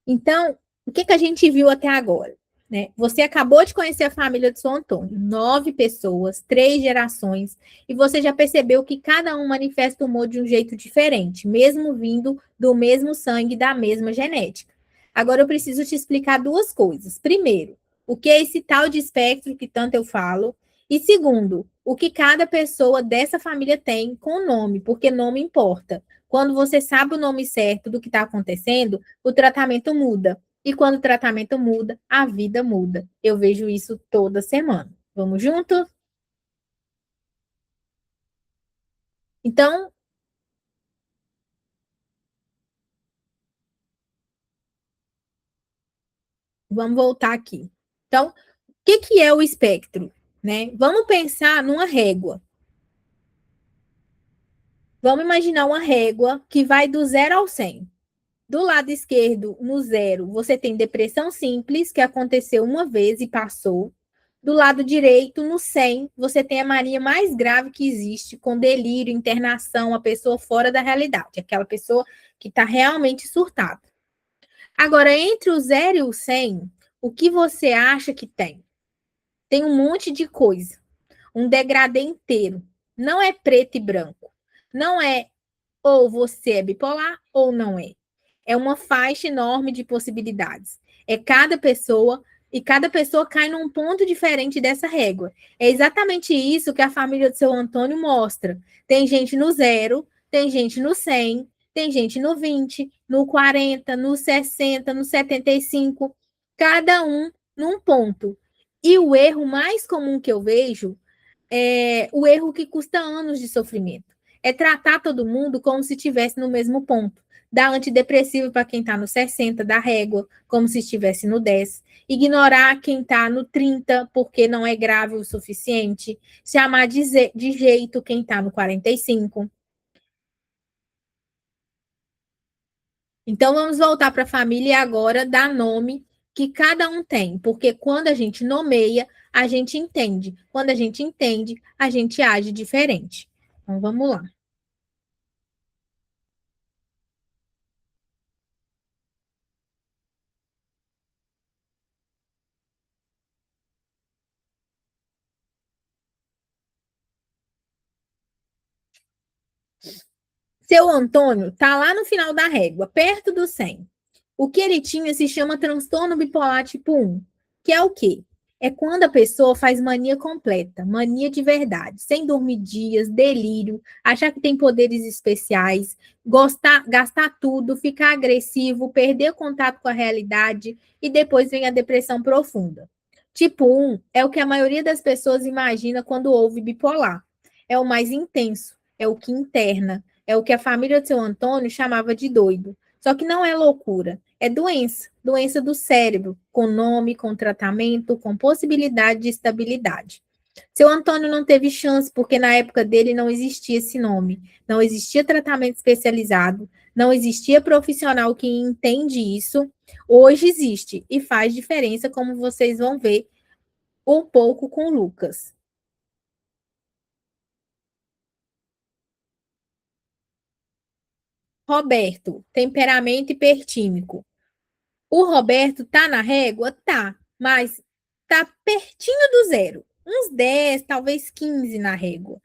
Então, o que a gente viu até agora? Né? Você acabou de conhecer a família de São Antônio, 9 pessoas, 3 gerações, e você já percebeu que cada um manifesta o humor de um jeito diferente, mesmo vindo do mesmo sangue, da mesma genética. Agora eu preciso te explicar duas coisas. Primeiro, o que é esse tal de espectro que tanto eu falo, e segundo, o que cada pessoa dessa família tem com o nome, porque nome importa. Quando você sabe o nome certo do que está acontecendo, o tratamento muda. E quando o tratamento muda, a vida muda. Eu vejo isso toda semana. Vamos junto? Então, vamos voltar aqui. Então, o que é o espectro? Né? Vamos pensar numa régua. Vamos imaginar uma régua que vai do 0 ao 100. Do lado esquerdo, no 0, você tem depressão simples, que aconteceu uma vez e passou. Do lado direito, no 100, você tem a mania mais grave que existe, com delírio, internação, a pessoa fora da realidade, aquela pessoa que está realmente surtada. Agora, entre o 0 e o 100, o que você acha que tem? Tem um monte de coisa, um degradê inteiro. Não é preto e branco. Não é ou você é bipolar ou não é. É uma faixa enorme de possibilidades. É cada pessoa e cada pessoa cai num ponto diferente dessa régua. É exatamente isso que a família do seu Antônio mostra. Tem gente no 0, tem gente no 100, tem gente no 20, no 40, no 60, no 75, cada um num ponto. E o erro mais comum que eu vejo é o erro que custa anos de sofrimento. É tratar todo mundo como se estivesse no mesmo ponto. Dar antidepressivo para quem está no 60 da régua, como se estivesse no 10. Ignorar quem está no 30 porque não é grave o suficiente. Chamar de jeito quem está no 45. Então, vamos voltar para a família e agora dar nome que cada um tem, porque quando a gente nomeia, a gente entende. Quando a gente entende, a gente age diferente. Então, vamos lá. Seu Antônio está lá no final da régua, perto do 100. O que ele tinha se chama transtorno bipolar tipo 1, que é o quê? É quando a pessoa faz mania completa, mania de verdade, sem dormir dias, delírio, achar que tem poderes especiais, gastar tudo, ficar agressivo, perder contato com a realidade e depois vem a depressão profunda. Tipo 1 é o que a maioria das pessoas imagina quando ouve bipolar. É o mais intenso, é o que interna, é o que a família de seu Antônio chamava de doido. Só que não é loucura, é doença, doença do cérebro, com nome, com tratamento, com possibilidade de estabilidade. Seu Antônio não teve chance porque na época dele não existia esse nome, não existia tratamento especializado, não existia profissional que entende isso. Hoje existe e faz diferença, como vocês vão ver um pouco com o Lucas. Roberto, temperamento hipertímico. O Roberto tá na régua? Tá, mas tá pertinho do 0. Uns 10, talvez 15 na régua.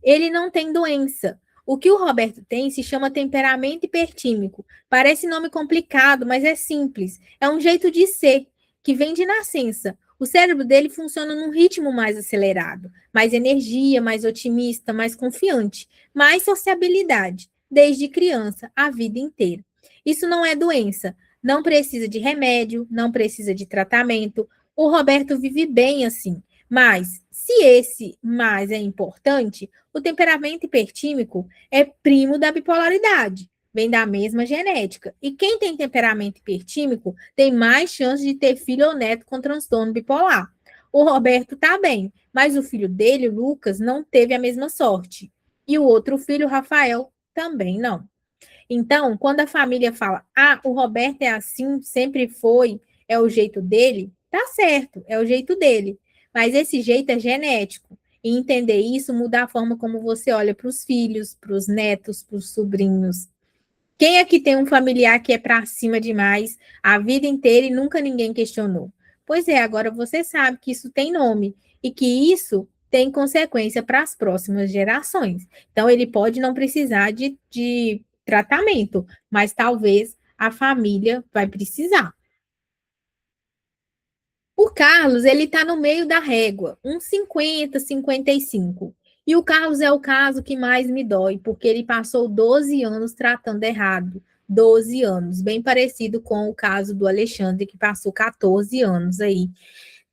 Ele não tem doença. O que o Roberto tem se chama temperamento hipertímico. Parece nome complicado, mas é simples. É um jeito de ser, que vem de nascença. O cérebro dele funciona num ritmo mais acelerado, mais energia, mais otimista, mais confiante, mais sociabilidade, desde criança, a vida inteira. Isso não é doença, não precisa de remédio, não precisa de tratamento. O Roberto vive bem assim. Mas, se esse mais é importante, o temperamento hipertímico é primo da bipolaridade, vem da mesma genética. E quem tem temperamento hipertímico tem mais chance de ter filho ou neto com transtorno bipolar. O Roberto tá bem, mas o filho dele, o Lucas, não teve a mesma sorte. E o outro filho, o Rafael, também não. Então, quando a família fala, o Roberto é assim, sempre foi, é o jeito dele, tá certo, é o jeito dele. Mas esse jeito é genético. E entender isso muda a forma como você olha para os filhos, para os netos, para os sobrinhos. Quem aqui tem um familiar que é para cima demais a vida inteira e nunca ninguém questionou? Pois é, agora você sabe que isso tem nome e que isso tem consequência para as próximas gerações. Então, ele pode não precisar de tratamento, mas talvez a família vai precisar. O Carlos, ele está no meio da régua, uns 50, 55. E o Carlos é o caso que mais me dói, porque ele passou 12 anos tratando errado. 12 anos, bem parecido com o caso do Alexandre, que passou 14 anos aí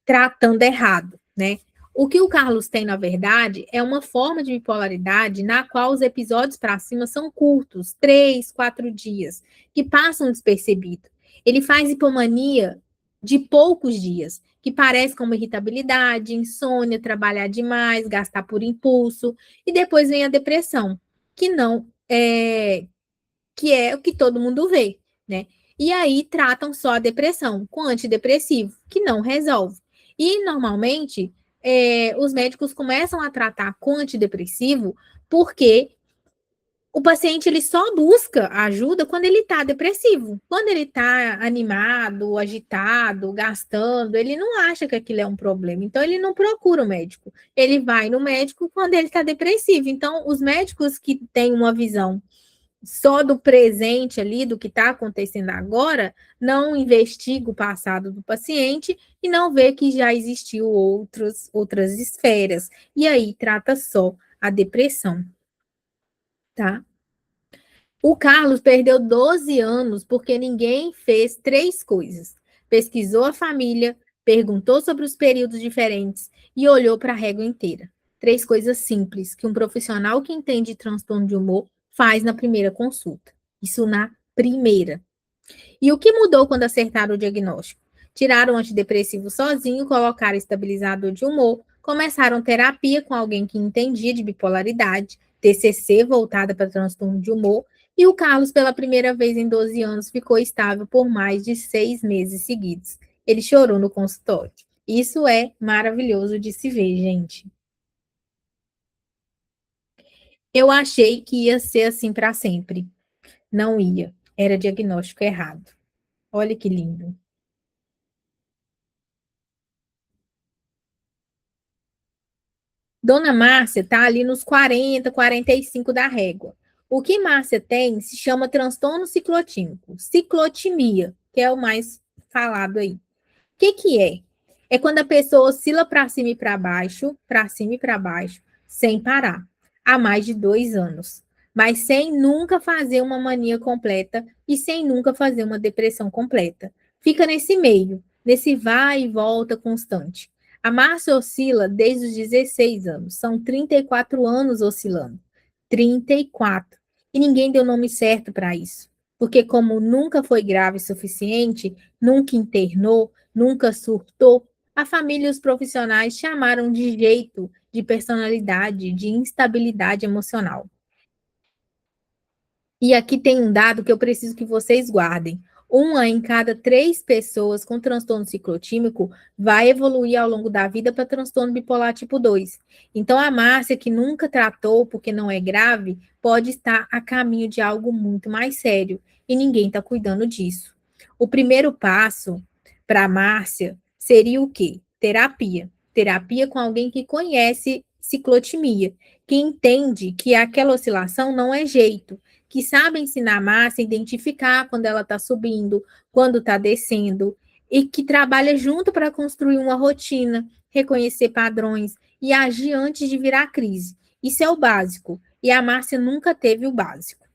tratando errado, né? O que o Carlos tem, na verdade, é uma forma de bipolaridade na qual os episódios para cima são curtos, 3, 4 dias, que passam despercebido. Ele faz hipomania de poucos dias, que parece como irritabilidade, insônia, trabalhar demais, gastar por impulso, e depois vem a depressão, que não é que é o que todo mundo vê, né? E aí tratam só a depressão com antidepressivo, que não resolve. E normalmente os médicos começam a tratar com antidepressivo porque o paciente ele só busca ajuda quando ele está depressivo. Quando ele está animado, agitado, gastando, ele não acha que aquilo é um problema. Então, ele não procura o médico. Ele vai no médico quando ele está depressivo. Então, os médicos que têm uma visão só do presente ali, do que está acontecendo agora, não investiga o passado do paciente e não vê que já existiu outras esferas. E aí trata só a depressão, tá? O Carlos perdeu 12 anos porque ninguém fez três coisas. Pesquisou a família, perguntou sobre os períodos diferentes e olhou para a régua inteira. Três coisas simples que um profissional que entende transtorno de humor faz na primeira consulta. Isso na primeira. E o que mudou quando acertaram o diagnóstico? Tiraram o antidepressivo sozinho, colocaram estabilizador de humor, começaram terapia com alguém que entendia de bipolaridade, TCC voltada para transtorno de humor, e o Carlos, pela primeira vez em 12 anos, ficou estável por mais de 6 meses seguidos. Ele chorou no consultório. Isso é maravilhoso de se ver, gente. Eu achei que ia ser assim para sempre. Não ia. Era diagnóstico errado. Olha que lindo. Dona Márcia está ali nos 40, 45 da régua. O que Márcia tem se chama transtorno ciclotímico, ciclotimia, que é o mais falado aí. O que é? É quando a pessoa oscila para cima e para cima e para baixo, sem parar, há mais de 2 anos, mas sem nunca fazer uma mania completa e sem nunca fazer uma depressão completa. Fica nesse meio, nesse vai e volta constante. A Márcia oscila desde os 16 anos, são 34 anos oscilando. 34. E ninguém deu nome certo para isso. Porque, como nunca foi grave o suficiente, nunca internou, nunca surtou, a família e os profissionais chamaram de jeito, de personalidade, de instabilidade emocional. E aqui tem um dado que eu preciso que vocês guardem. Uma em cada 3 pessoas com transtorno ciclotímico vai evoluir ao longo da vida para transtorno bipolar tipo 2. Então, a Márcia, que nunca tratou porque não é grave, pode estar a caminho de algo muito mais sério e ninguém está cuidando disso. O primeiro passo para a Márcia seria o quê? Terapia. Terapia com alguém que conhece ciclotimia, que entende que aquela oscilação não é jeito, que sabe ensinar a massa a identificar quando ela está subindo, quando está descendo, e que trabalha junto para construir uma rotina, reconhecer padrões e agir antes de virar crise. Isso é o básico. E a Márcia nunca teve o básico.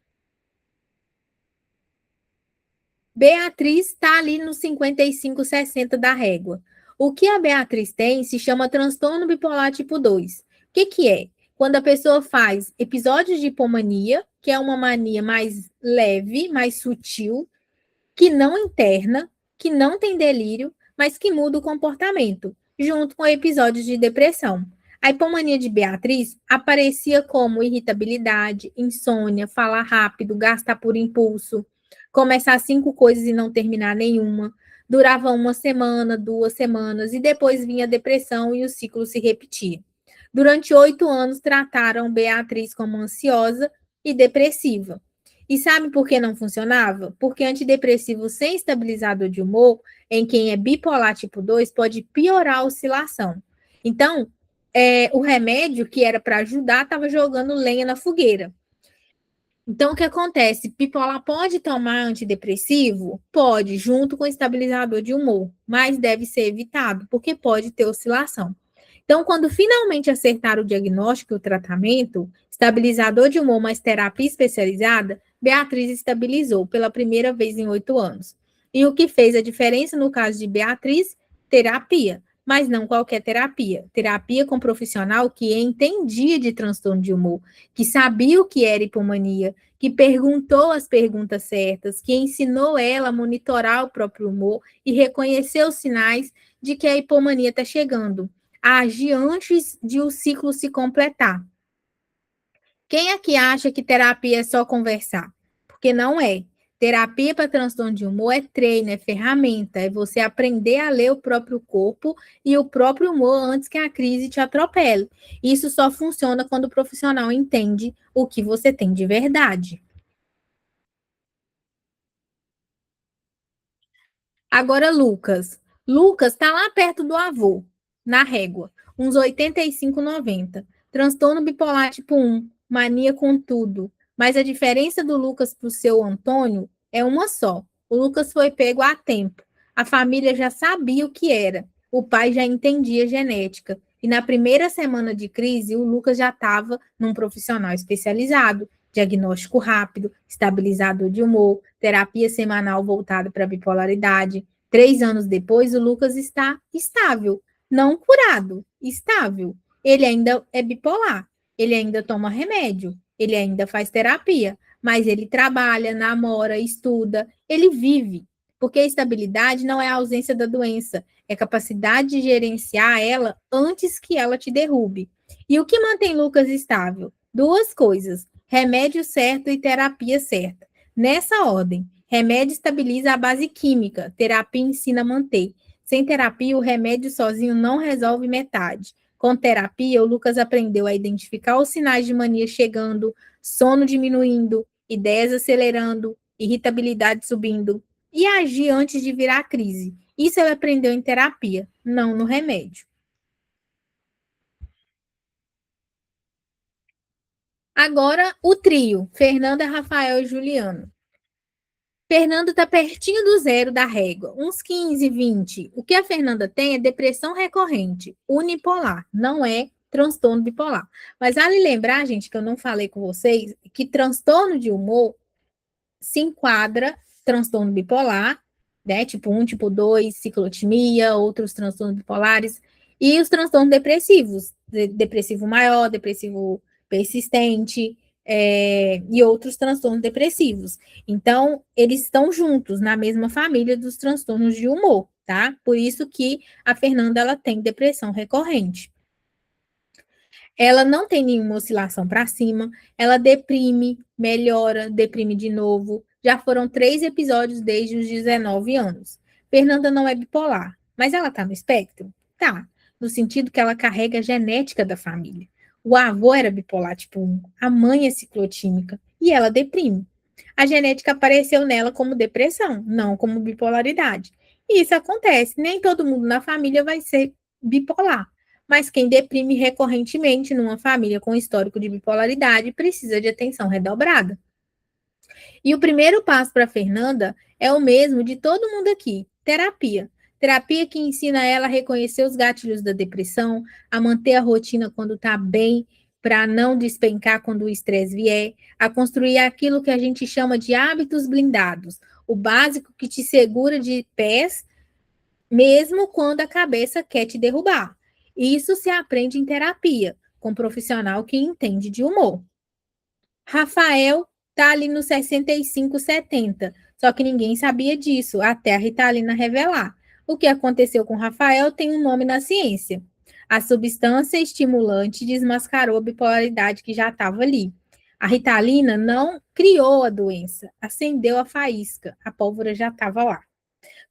Beatriz está ali no 55, 60 da régua. O que a Beatriz tem se chama transtorno bipolar tipo 2. O que é? Quando a pessoa faz episódios de hipomania, que é uma mania mais leve, mais sutil, que não interna, que não tem delírio, mas que muda o comportamento, junto com episódios de depressão. A hipomania de Beatriz aparecia como irritabilidade, insônia, falar rápido, gastar por impulso, começar 5 coisas e não terminar nenhuma. Durava uma semana, 2 semanas, e depois vinha a depressão e o ciclo se repetia. Durante 8 anos, trataram Beatriz como ansiosa e depressiva. E sabe por que não funcionava? Porque antidepressivo sem estabilizador de humor, em quem é bipolar tipo 2, pode piorar a oscilação. Então, o remédio que era para ajudar estava jogando lenha na fogueira. Então, o que acontece? Bipolar pode tomar antidepressivo? Pode, junto com estabilizador de humor, mas deve ser evitado, porque pode ter oscilação. Então, quando finalmente acertaram o diagnóstico e o tratamento, estabilizador de humor mais terapia especializada, Beatriz estabilizou pela primeira vez em 8 anos. E o que fez a diferença no caso de Beatriz? Terapia, mas não qualquer terapia. Terapia com profissional que entendia de transtorno de humor, que sabia o que era hipomania, que perguntou as perguntas certas, que ensinou ela a monitorar o próprio humor e reconhecer os sinais de que a hipomania está chegando, a agir antes de o ciclo se completar. Quem é que acha que terapia é só conversar? Porque não é. Terapia para transtorno de humor é treino, é ferramenta, é você aprender a ler o próprio corpo e o próprio humor antes que a crise te atropele. Isso só funciona quando o profissional entende o que você tem de verdade. Agora, Lucas. Lucas está lá perto do avô, na régua, uns 85, 90. Transtorno bipolar tipo 1, mania com tudo. Mas a diferença do Lucas para o seu Antônio é uma só. O Lucas foi pego a tempo. A família já sabia o que era. O pai já entendia genética. E na primeira semana de crise, o Lucas já estava num profissional especializado, diagnóstico rápido, estabilizador de humor, terapia semanal voltada para bipolaridade. 3 anos depois, o Lucas está estável, não curado, estável. Ele ainda é bipolar, ele ainda toma remédio, ele ainda faz terapia, mas ele trabalha, namora, estuda, ele vive. Porque a estabilidade não é a ausência da doença, é capacidade de gerenciar ela antes que ela te derrube. E o que mantém Lucas estável? Duas coisas: remédio certo e terapia certa. Nessa ordem, remédio estabiliza a base química, terapia ensina a manter. Sem terapia, o remédio sozinho não resolve metade. Com terapia, o Lucas aprendeu a identificar os sinais de mania chegando, sono diminuindo, ideias acelerando, irritabilidade subindo e agir antes de virar crise. Isso ele aprendeu em terapia, não no remédio. Agora, o trio, Fernanda, Rafael e Juliano. Fernanda está pertinho do zero da régua, uns 15, 20. O que a Fernanda tem é depressão recorrente, unipolar, não é transtorno bipolar. Mas vale lembrar, gente, que eu não falei com vocês, que transtorno de humor se enquadra transtorno bipolar, né? Tipo 1, tipo 2, ciclotimia, outros transtornos bipolares, e os transtornos depressivos, depressivo maior, depressivo persistente, e outros transtornos depressivos. Então, eles estão juntos na mesma família dos transtornos de humor, tá? Por isso que a Fernanda ela tem depressão recorrente. Ela não tem nenhuma oscilação para cima, ela deprime, melhora, deprime de novo. Já foram 3 episódios desde os 19 anos. Fernanda não é bipolar, mas ela está no espectro? Tá, no sentido que ela carrega a genética da família. O avô era bipolar tipo 1, a mãe é ciclotímica e ela deprime. A genética apareceu nela como depressão, não como bipolaridade. E isso acontece, nem todo mundo na família vai ser bipolar, mas quem deprime recorrentemente numa família com histórico de bipolaridade precisa de atenção redobrada. E o primeiro passo para Fernanda é o mesmo de todo mundo aqui: terapia. Terapia que ensina ela a reconhecer os gatilhos da depressão, a manter a rotina quando está bem, para não despencar quando o estresse vier, a construir aquilo que a gente chama de hábitos blindados, o básico que te segura de pés, mesmo quando a cabeça quer te derrubar. Isso se aprende em terapia, com um profissional que entende de humor. Rafael tá ali no 65, 70. Só que ninguém sabia disso, até a Ritalina revelar. O que aconteceu com Rafael tem um nome na ciência. A substância estimulante desmascarou a bipolaridade que já estava ali. A Ritalina não criou a doença, acendeu a faísca, a pólvora já estava lá.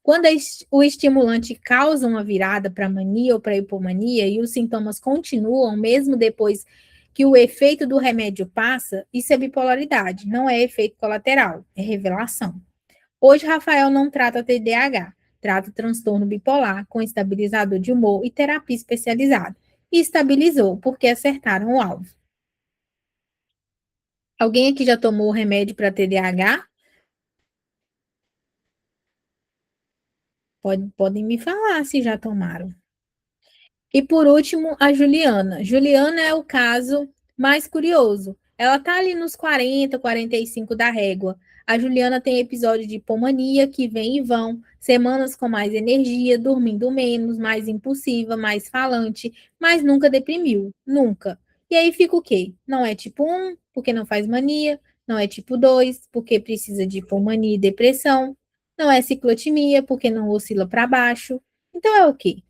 Quando o estimulante causa uma virada para mania ou para hipomania e os sintomas continuam mesmo depois que o efeito do remédio passa, isso é bipolaridade, não é efeito colateral, é revelação. Hoje, Rafael não trata TDAH, trata transtorno bipolar com estabilizador de humor e terapia especializada. E estabilizou, porque acertaram o alvo. Alguém aqui já tomou remédio para TDAH? Podem me falar se já tomaram. E por último, a Juliana. Juliana é o caso mais curioso. Ela está ali nos 40, 45 da régua. A Juliana tem episódio de hipomania que vem e vão, semanas com mais energia, dormindo menos, mais impulsiva, mais falante, mas nunca deprimiu, nunca. E aí fica o quê? Não é tipo 1, porque não faz mania, não é tipo 2, porque precisa de hipomania e depressão, não é ciclotimia, porque não oscila para baixo. Então é o quê?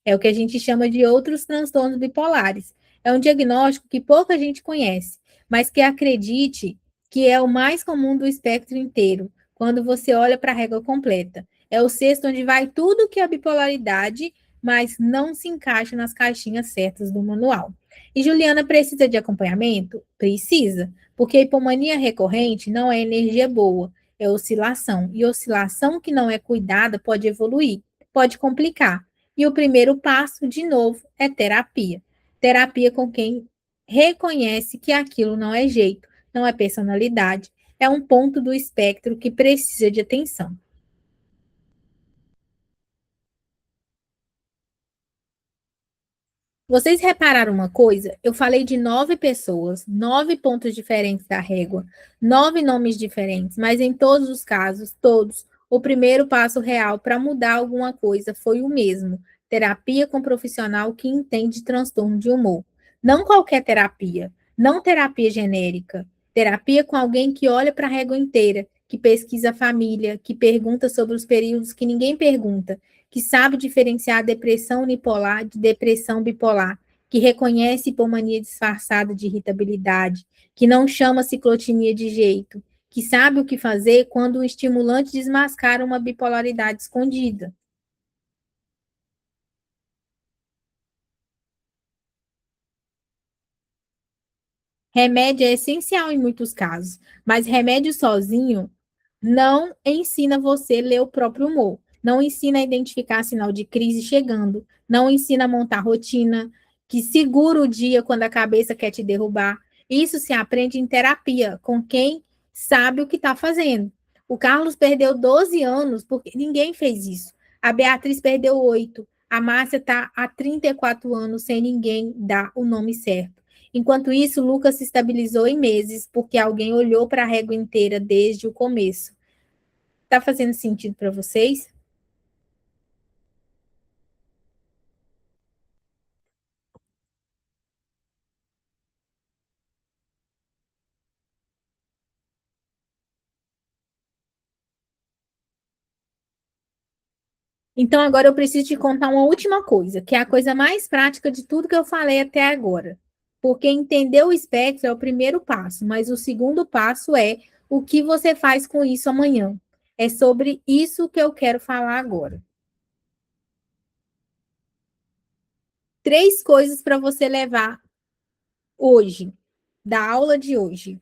É o que a gente chama de outros transtornos bipolares. É um diagnóstico que pouca gente conhece, mas que acredite que é o mais comum do espectro inteiro, quando você olha para a régua completa. É o cesto onde vai tudo que é a bipolaridade, mas não se encaixa nas caixinhas certas do manual. E Juliana precisa de acompanhamento? Precisa, porque a hipomania recorrente não é energia boa, é oscilação. E oscilação que não é cuidada pode evoluir, pode complicar. E o primeiro passo, de novo, é terapia. Terapia com quem reconhece que aquilo não é jeito, não é personalidade, é um ponto do espectro que precisa de atenção. Vocês repararam uma coisa? Eu falei de 9 pessoas, 9 pontos diferentes da régua, 9 nomes diferentes, mas em todos os casos, todos, o primeiro passo real para mudar alguma coisa foi o mesmo: terapia com profissional que entende transtorno de humor. Não qualquer terapia, não terapia genérica, terapia com alguém que olha para a régua inteira, que pesquisa a família, que pergunta sobre os períodos que ninguém pergunta, que sabe diferenciar depressão unipolar de depressão bipolar, que reconhece hipomania disfarçada de irritabilidade, que não chama ciclotimia de jeito, que sabe o que fazer quando o estimulante desmascara uma bipolaridade escondida. Remédio é essencial em muitos casos, mas remédio sozinho não ensina você a ler o próprio humor, não ensina a identificar sinal de crise chegando, não ensina a montar rotina, que segura o dia quando a cabeça quer te derrubar. Isso se aprende em terapia, com quem sabe o que está fazendo. O Carlos perdeu 12 anos porque ninguém fez isso. A Beatriz perdeu 8. A Márcia está há 34 anos sem ninguém dar o nome certo. Enquanto isso, Lucas se estabilizou em meses porque alguém olhou para a régua inteira desde o começo. Tá fazendo sentido para vocês? Então, agora eu preciso te contar uma última coisa, que é a coisa mais prática de tudo que eu falei até agora. Porque entender o espectro é o primeiro passo, mas o segundo passo é o que você faz com isso amanhã. É sobre isso que eu quero falar agora. 3 coisas para você levar hoje, da aula de hoje.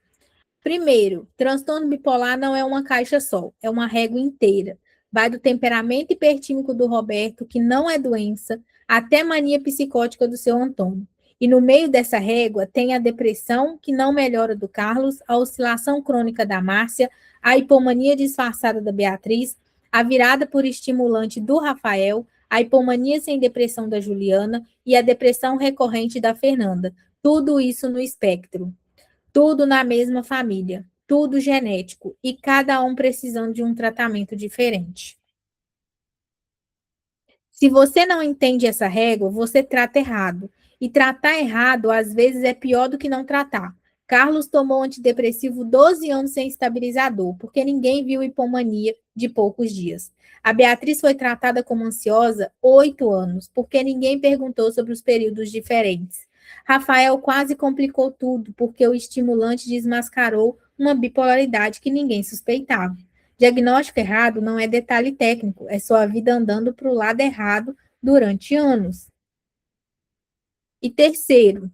Primeiro, transtorno bipolar não é uma caixa só, é uma régua inteira. Vai do temperamento hipertímico do Roberto, que não é doença, até mania psicótica do seu Antônio. E no meio dessa régua tem a depressão, que não melhora do Carlos, a oscilação crônica da Márcia, a hipomania disfarçada da Beatriz, a virada por estimulante do Rafael, a hipomania sem depressão da Juliana e a depressão recorrente da Fernanda. Tudo isso no espectro. Tudo na mesma família. Tudo genético. E cada um precisando de um tratamento diferente. Se você não entende essa régua, você trata errado. E tratar errado, às vezes, é pior do que não tratar. Carlos tomou antidepressivo 12 anos sem estabilizador, porque ninguém viu hipomania de poucos dias. A Beatriz foi tratada como ansiosa 8 anos, porque ninguém perguntou sobre os períodos diferentes. Rafael quase complicou tudo, porque o estimulante desmascarou uma bipolaridade que ninguém suspeitava. Diagnóstico errado não é detalhe técnico, é só a vida andando para o lado errado durante anos. E terceiro,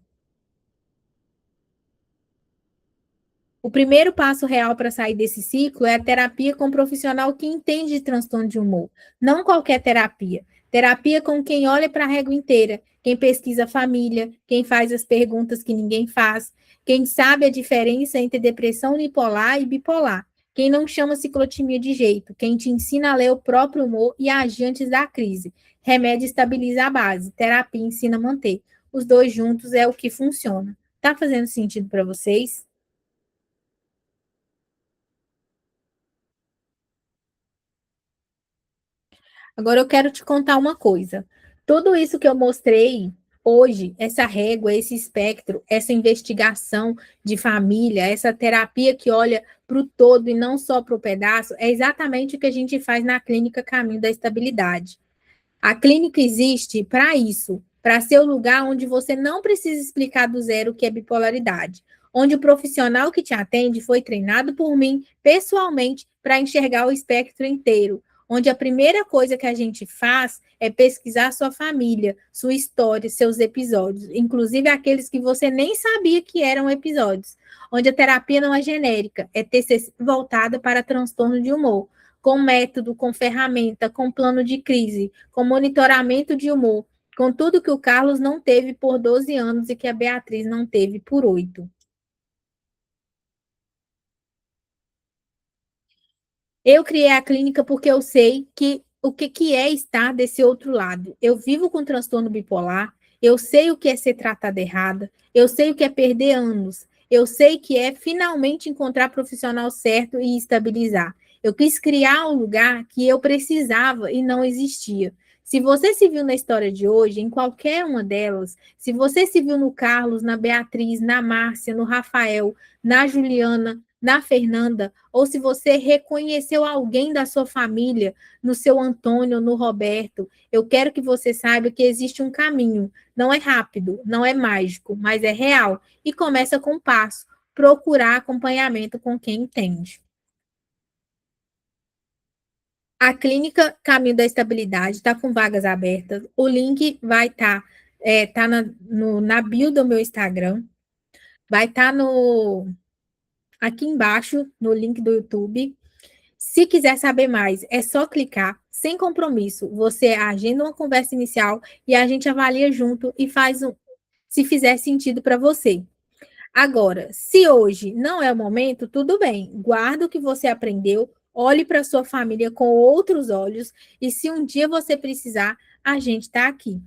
o primeiro passo real para sair desse ciclo é a terapia com um profissional que entende de transtorno de humor. Não qualquer terapia. Terapia com quem olha para a régua inteira, quem pesquisa a família, quem faz as perguntas que ninguém faz, quem sabe a diferença entre depressão unipolar e bipolar, quem não chama ciclotimia de jeito, quem te ensina a ler o próprio humor e agir antes da crise. Remédio estabiliza a base, terapia ensina a manter. Os dois juntos é o que funciona. Tá fazendo sentido para vocês? Agora eu quero te contar uma coisa. Tudo isso que eu mostrei hoje, essa régua, esse espectro, essa investigação de família, essa terapia que olha para o todo e não só para o pedaço, é exatamente o que a gente faz na clínica Caminho da Estabilidade. A clínica existe para isso, para ser o lugar onde você não precisa explicar do zero o que é bipolaridade, onde o profissional que te atende foi treinado por mim pessoalmente para enxergar o espectro inteiro, onde a primeira coisa que a gente faz é pesquisar sua família, sua história, seus episódios, inclusive aqueles que você nem sabia que eram episódios, onde a terapia não é genérica, é TCC voltada para transtorno de humor, com método, com ferramenta, com plano de crise, com monitoramento de humor, com tudo que o Carlos não teve por 12 anos e que a Beatriz não teve por 8. Eu criei a clínica porque eu sei que o que é estar desse outro lado. Eu vivo com transtorno bipolar, eu sei o que é ser tratada errada, eu sei o que é perder anos, eu sei que é finalmente encontrar profissional certo e estabilizar. Eu quis criar um lugar que eu precisava e não existia. Se você se viu na história de hoje, em qualquer uma delas, se você se viu no Carlos, na Beatriz, na Márcia, no Rafael, na Juliana, na Fernanda, ou se você reconheceu alguém da sua família, no seu Antônio, no Roberto, eu quero que você saiba que existe um caminho. Não é rápido, não é mágico, mas é real. E começa com um passo: procurar acompanhamento com quem entende. A clínica Caminho da Estabilidade está com vagas abertas. O link vai estar tá na bio do meu Instagram. Vai estar aqui embaixo, no link do YouTube. Se quiser saber mais, é só clicar, sem compromisso. Você agenda uma conversa inicial e a gente avalia junto e faz se fizer sentido para você. Agora, se hoje não é o momento, tudo bem. Guarda o que você aprendeu, olhe para sua família com outros olhos e se um dia você precisar, a gente está aqui.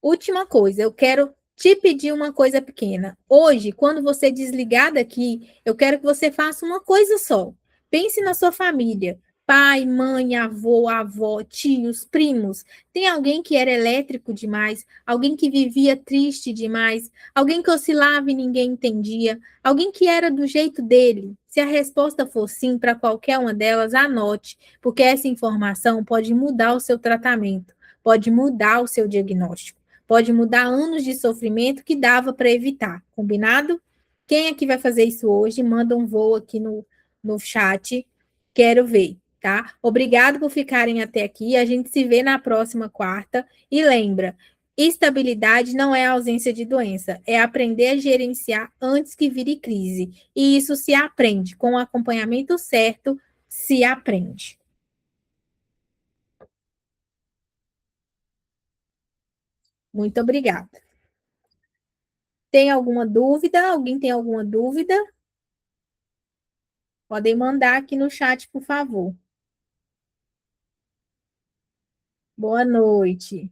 Última coisa, eu quero te pedir uma coisa pequena. Hoje, quando você desligar daqui, eu quero que você faça uma coisa só. Pense na sua família. Pai, mãe, avô, avó, tios, primos. Tem alguém que era elétrico demais? Alguém que vivia triste demais? Alguém que oscilava e ninguém entendia? Alguém que era do jeito dele? Se a resposta for sim para qualquer uma delas, anote, porque essa informação pode mudar o seu tratamento, pode mudar o seu diagnóstico. Pode mudar anos de sofrimento que dava para evitar, combinado? Quem aqui vai fazer isso hoje? Manda um voo aqui no chat. Quero ver, tá? Obrigado por ficarem até aqui. A gente se vê na próxima quarta. E lembra, Estabilidade não é ausência de doença, é aprender a gerenciar antes que vire crise. E isso se aprende, com o acompanhamento certo, se aprende. Muito obrigada. Tem alguma dúvida? Alguém tem alguma dúvida? Podem mandar aqui no chat, por favor. Boa noite.